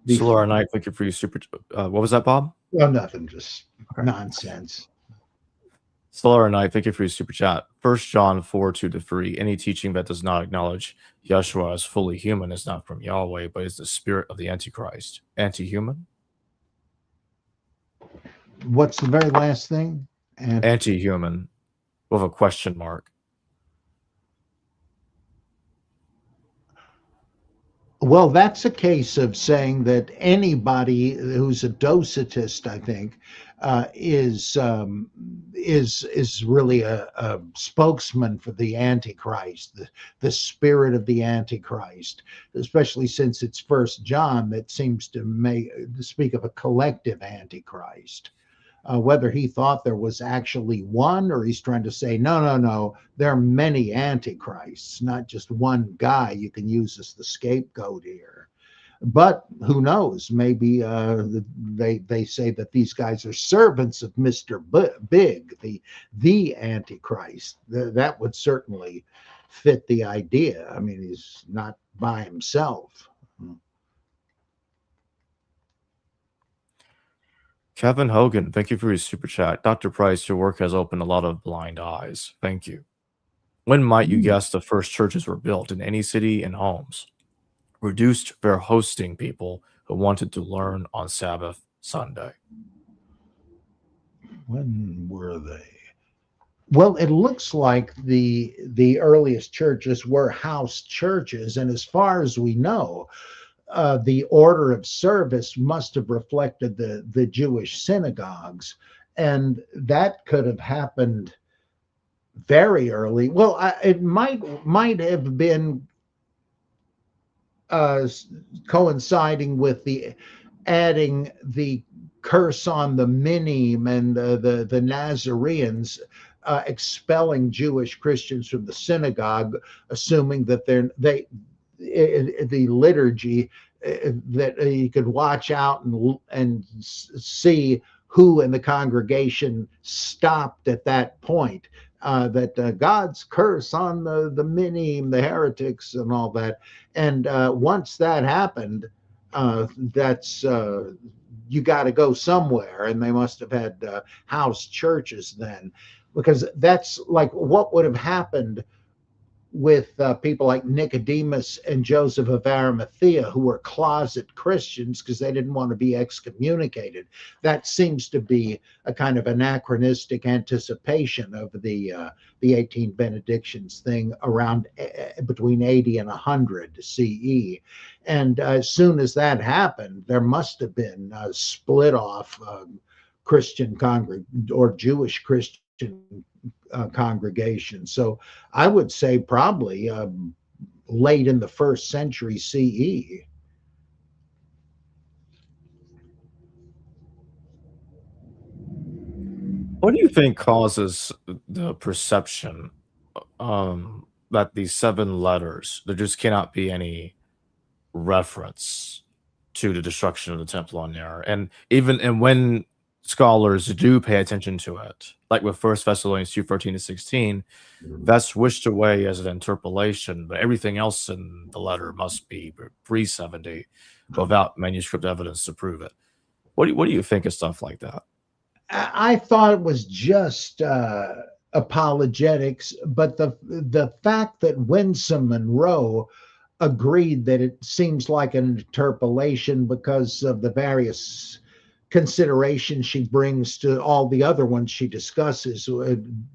Speaker 1: Solar Knight, thank you for your super. What was that, Bob?
Speaker 2: Well, nothing, just nonsense.
Speaker 1: Solar Knight, thank you for your super chat. 1 John 4:2-3. Any teaching that does not acknowledge Yeshua as fully human is not from Yahweh, but is the spirit of the Antichrist. Anti-human?
Speaker 2: What's the very last thing?
Speaker 1: Anti-human with a question mark.
Speaker 2: Well, that's a case of saying that anybody who's a Docetist, I think, is really a spokesman for the Antichrist, the spirit of the Antichrist, especially since it's First John that seems to speak of a collective Antichrist. Whether he thought there was actually one, or he's trying to say, no, no, no, there are many antichrists, not just one guy you can use as the scapegoat here. But who knows? Maybe they say that these guys are servants of Mr. Big, the Antichrist. That would certainly fit the idea. I mean, he's not by himself.
Speaker 1: Kevin Hogan, thank you for your super chat. Dr. Price, your work has opened a lot of blind eyes. Thank you. When might you guess the first churches were built in any city and homes? Reduced for hosting people who wanted to learn on Sabbath Sunday.
Speaker 2: When were they? Well, it looks like the earliest churches were house churches, and as far as we know, the order of service must have reflected the Jewish synagogues, and that could have happened very early. Well, it might have been coinciding with the adding the curse on the minim and the Nazarenes, expelling Jewish Christians from the synagogue, assuming that the liturgy, that you could watch out and see who in the congregation stopped at that point. That God's curse on the minim, the heretics, and all that. And once that happened, that's you got to go somewhere, and they must have had house churches then, because that's like what would have happened with people like Nicodemus and Joseph of Arimathea, who were closet Christians because they didn't want to be excommunicated. That seems to be a kind of anachronistic anticipation of the 18 benedictions thing around between 80 and 100 CE. And as soon as that happened, there must have been split off Christian or Jewish Christian congregation. So I would say probably late in the first century CE.
Speaker 1: What do you think causes the perception that these 7 letters, there just cannot be any reference to the destruction of the temple on there? And when scholars do pay attention to it, like with 1 Thessalonians 2:13-16, that's wished away as an interpolation, but everything else in the letter must be pre-70 without manuscript evidence to prove it. What do you think of stuff like that?
Speaker 2: I thought it was just apologetics, but the fact that Winsome and Rowe agreed that it seems like an interpolation because of the various consideration she brings to all the other ones she discusses,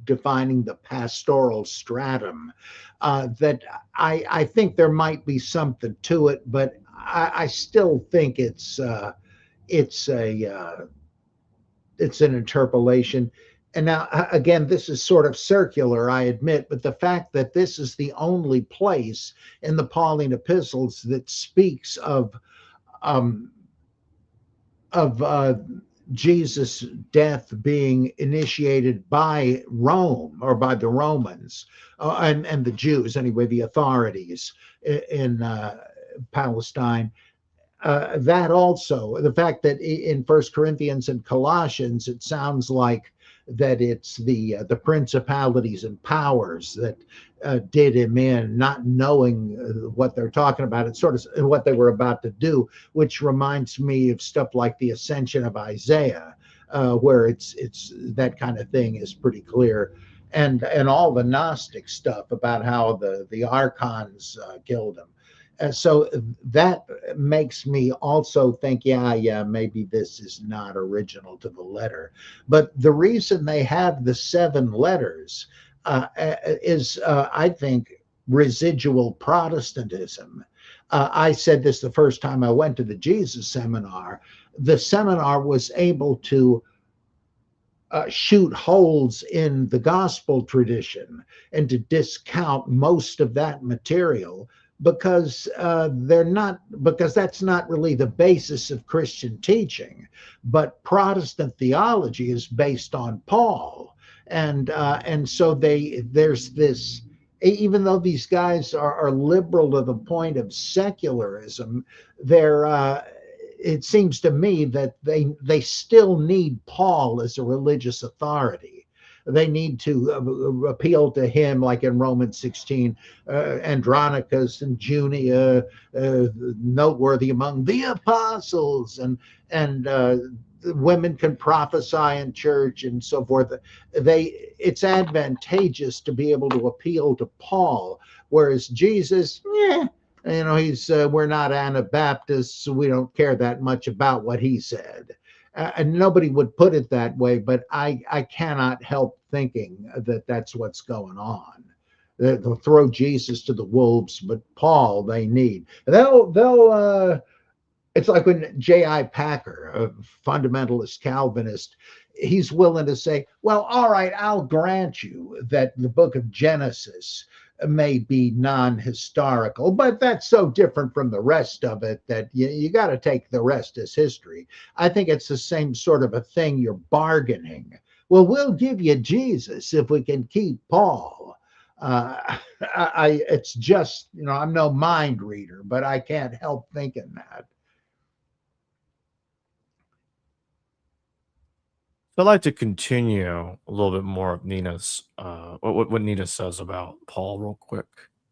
Speaker 2: defining the pastoral stratum, that I think there might be something to it, but I still think it's an interpolation. And now, again, this is sort of circular, I admit, but the fact that this is the only place in the Pauline epistles that speaks of Jesus' death being initiated by Rome, or by the Romans, and the Jews, anyway, the authorities in Palestine. That also, the fact that in First Corinthians and Colossians, it sounds like that it's the principalities and powers that did him in, not knowing what they're talking about. It's sort of what they were about to do, which reminds me of stuff like the Ascension of Isaiah, where it's that kind of thing is pretty clear, and all the Gnostic stuff about how the archons killed him. So that makes me also think, yeah, maybe this is not original to the letter. But the reason they have the 7 letters is, I think, residual Protestantism. I said this the first time I went to the Jesus seminar. The seminar was able to shoot holes in the gospel tradition and to discount most of that material because they're not, because that's not really the basis of Christian teaching. But Protestant theology is based on Paul, and so there's this. Even though these guys are liberal to the point of secularism, they're it seems to me that they still need Paul as a religious authority. They need to appeal to him, like in Romans 16, Andronicus and Junia, noteworthy among the apostles, and women can prophesy in church and so forth. It's advantageous to be able to appeal to Paul, whereas Jesus, he's we're not Anabaptists, so we don't care that much about what he said. And nobody would put it that way, but I cannot help thinking that that's what's going on. They'll throw Jesus to the wolves, but Paul they need. They'll it's like when J.I. Packer, a fundamentalist Calvinist, he's willing to say, well, all right, I'll grant you that the book of Genesis may be non-historical, but that's so different from the rest of it that you got to take the rest as history. I think it's the same sort of a thing. You're bargaining. Well, we'll give you Jesus if we can keep Paul. It's just, I'm no mind reader, but I can't help thinking that.
Speaker 1: I'd like to continue a little bit more of Nina's what Nina says about Paul real quick.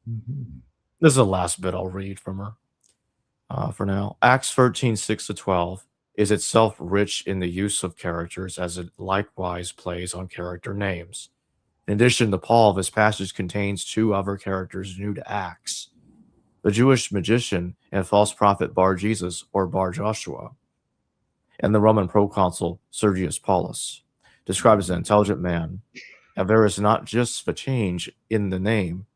Speaker 2: Mhm.
Speaker 1: This is the last bit I'll read from her for now. Acts 13:6-12 is itself rich in the use of characters as it likewise plays on character names. In addition to Paul, this passage contains two other characters new to Acts: the Jewish magician and false prophet Bar Jesus or Bar Joshua, and the Roman proconsul Sergius Paulus, described as an intelligent man. And there is not just the change in the name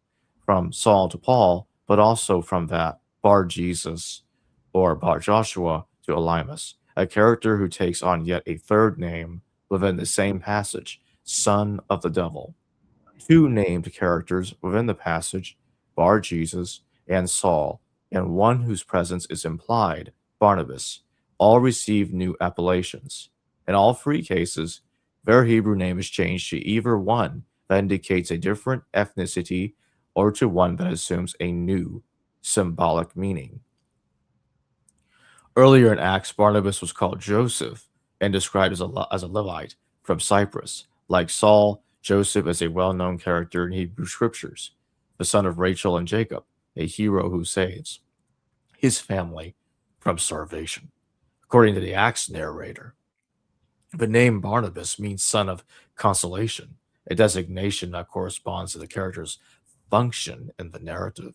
Speaker 1: from Saul to Paul, but also from that Bar Jesus or Bar Joshua to Elymas, a character who takes on yet a third name within the same passage, son of the devil. Two named characters within the passage, Bar Jesus and Saul, and one whose presence is implied, Barnabas, all receive new appellations. In all three cases, their Hebrew name is changed to either one that indicates a different ethnicity or to one that assumes a new symbolic meaning. Earlier in Acts, Barnabas was called Joseph and described as a Levite from Cyprus. Like Saul, Joseph is a well known character in Hebrew scriptures, the son of Rachel and Jacob, a hero who saves his family from starvation. According to the Acts narrator, the name Barnabas means son of consolation, a designation that corresponds to the character's function in the narrative.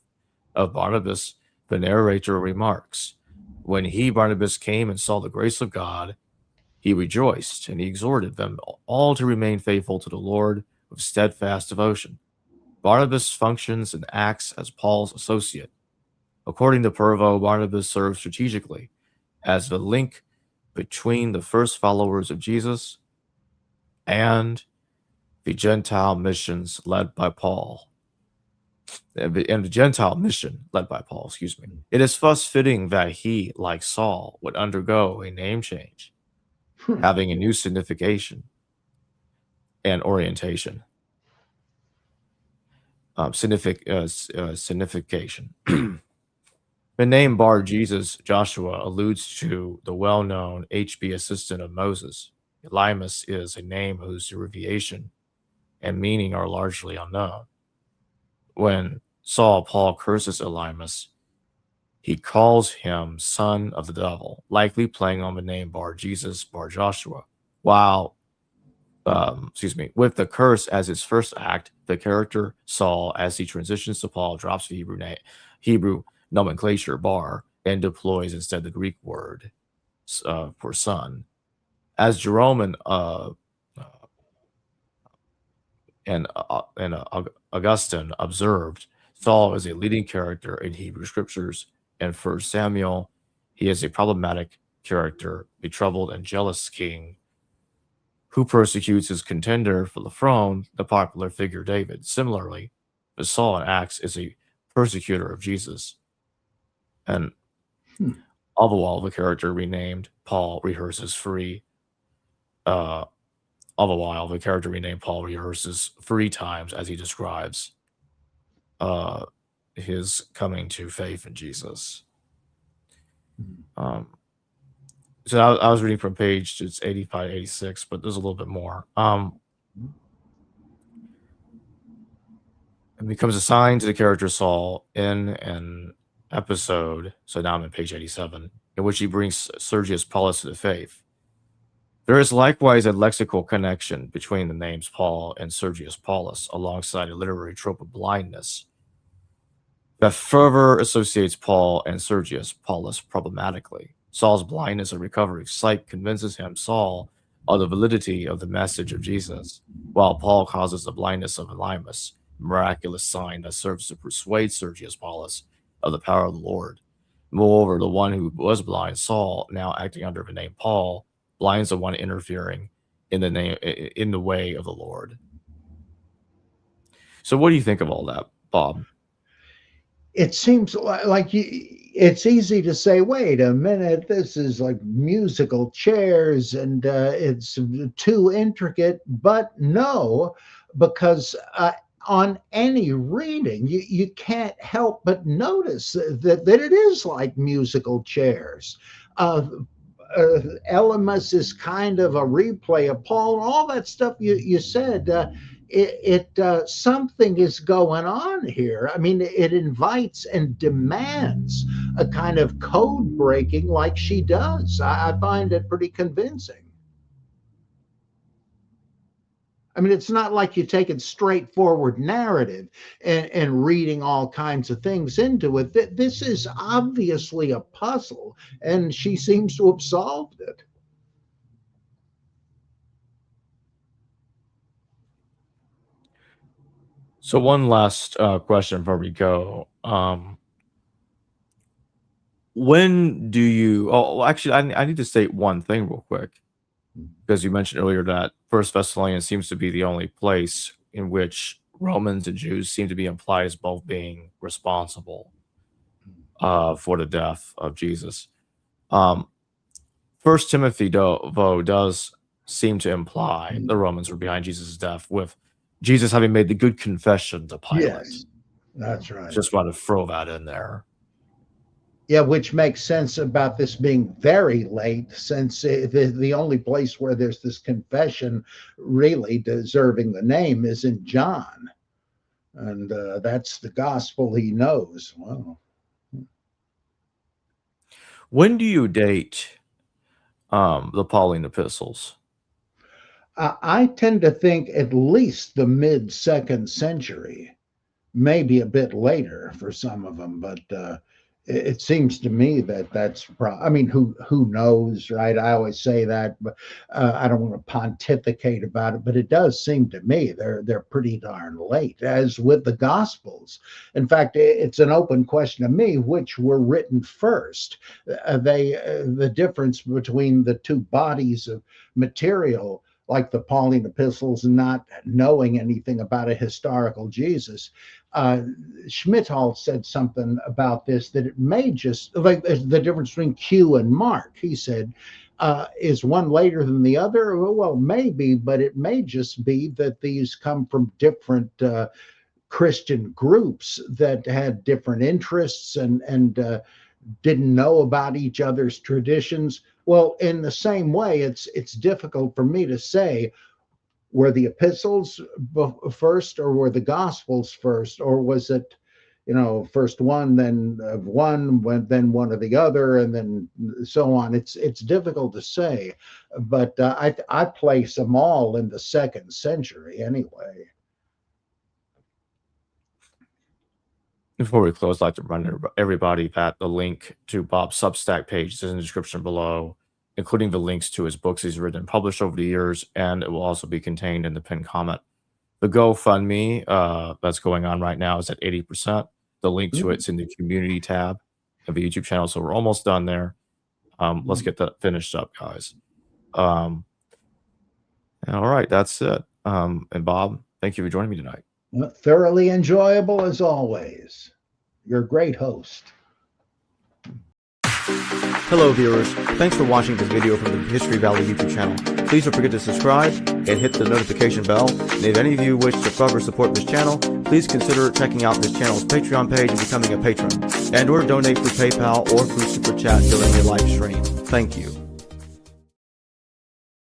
Speaker 1: Of Barnabas, the narrator remarks, when he, Barnabas, came and saw the grace of God, he rejoiced, and he exhorted them all to remain faithful to the Lord with steadfast devotion. Barnabas functions and acts as Paul's associate. According to Purvo, Barnabas serves strategically as the link between the first followers of Jesus and the Gentile missions led by Paul. And the Gentile mission led by Paul, excuse me. It is thus fitting that he, like Saul, would undergo a name change, having a new signification and orientation. Signification. The name Bar Jesus Joshua alludes to the well-known HB assistant of Moses. Elymas is a name whose abbreviation and meaning are largely unknown. When Saul Paul curses Elymas, he calls him son of the devil, likely playing on the name Bar Jesus, Bar Joshua. While, with the curse as his first act, the character Saul, as he transitions to Paul, drops the Hebrew nomenclature Bar and deploys instead the Greek word for son. As Jerome and Augustine observed, Saul is a leading character in Hebrew scriptures in 1 Samuel, he is a problematic character, a troubled and jealous king who persecutes his contender for the throne, the popular figure David. Similarly, Saul in Acts is a persecutor of Jesus. And
Speaker 2: Hmm.
Speaker 1: all the while, the character renamed Paul rehearses free. All the while, the character renamed Paul rehearses 3 times as he describes his coming to faith in Jesus. Um, so I was reading from page it's 85, 86, but there's a little bit more. It becomes assigned to the character Saul in an episode. So now I'm on page 87, in which he brings Sergius Paulus to the faith. There is likewise a lexical connection between the names Paul and Sergius Paulus, alongside a literary trope of blindness that further associates Paul and Sergius Paulus problematically. Saul's blindness and recovery of sight convinces him, Saul, of the validity of the message of Jesus, while Paul causes the blindness of Elymas, a miraculous sign that serves to persuade Sergius Paulus of the power of the Lord. Moreover, the one who was blind, Saul, now acting under the name Paul, blinds the one interfering in the way of the Lord. So what do you think of all that, Bob?
Speaker 2: It seems like it's easy to say, wait a minute, this is like musical chairs and it's too intricate. But no, because on any reading, you can't help but notice that it is like musical chairs. Elymas is kind of a replay of Paul, all that stuff you said. Something is going on here. I mean, it invites and demands a kind of code breaking like she does. I find it pretty convincing. I mean, it's not like you take a straightforward narrative and reading all kinds of things into it. This is obviously a puzzle, and she seems to have solved it.
Speaker 1: So one last question before we go. When do you? Oh, well, actually, I need to state one thing real quick, because you mentioned earlier that First Thessalonians seems to be the only place in which Romans and Jews seem to be implied as both being responsible for the death of Jesus. First Timothy, though, does seem to imply the Romans were behind Jesus' death, with Jesus having made the good confession to Pilate.
Speaker 2: Yes, that's right.
Speaker 1: Just want to throw that in there.
Speaker 2: Yeah, which makes sense about this being very late, since the only place where there's this confession really deserving the name is in John. And that's the gospel he knows. Wow.
Speaker 1: When do you date the Pauline epistles?
Speaker 2: I tend to think at least the mid 2nd century, maybe a bit later for some of them, but it seems to me that that's I mean, who knows, right? I always say that, but I don't want to pontificate about it, but it does seem to me they're pretty darn late, as with the Gospels. In fact, it's an open question to me which were written first. The difference between the two bodies of material, like the Pauline epistles, not knowing anything about a historical Jesus. Schmidtall said something about this, that it may just, like the difference between Q and Mark. He said, is one later than the other? Well, maybe, but it may just be that these come from different Christian groups that had different interests and didn't know about each other's traditions. Well, in the same way, it's difficult for me to say, were the epistles first, or were the gospels first, or was it, first one, then one, then one of the other, and then so on. It's difficult to say, but I place them all in the 2nd century anyway.
Speaker 1: Before we close, I'd like to remind everybody that the link to Bob's Substack page is in the description below, including the links to his books he's written and published over the years, and it will also be contained in the pinned comment. The GoFundMe that's going on right now is at 80%. The link to it's in the community tab of the YouTube channel. So we're almost done there. Let's get that finished up, guys. All right, that's it. And Bob, thank you for joining me tonight.
Speaker 2: Thoroughly enjoyable as always. You're a great host.
Speaker 3: Hello viewers, thanks for watching this video from the History Valley YouTube channel. Please don't forget to subscribe and hit the notification bell. And if any of you wish to further support this channel, please consider checking out this channel's Patreon page and becoming a patron. And or donate through PayPal or through Super Chat during your live stream. Thank you.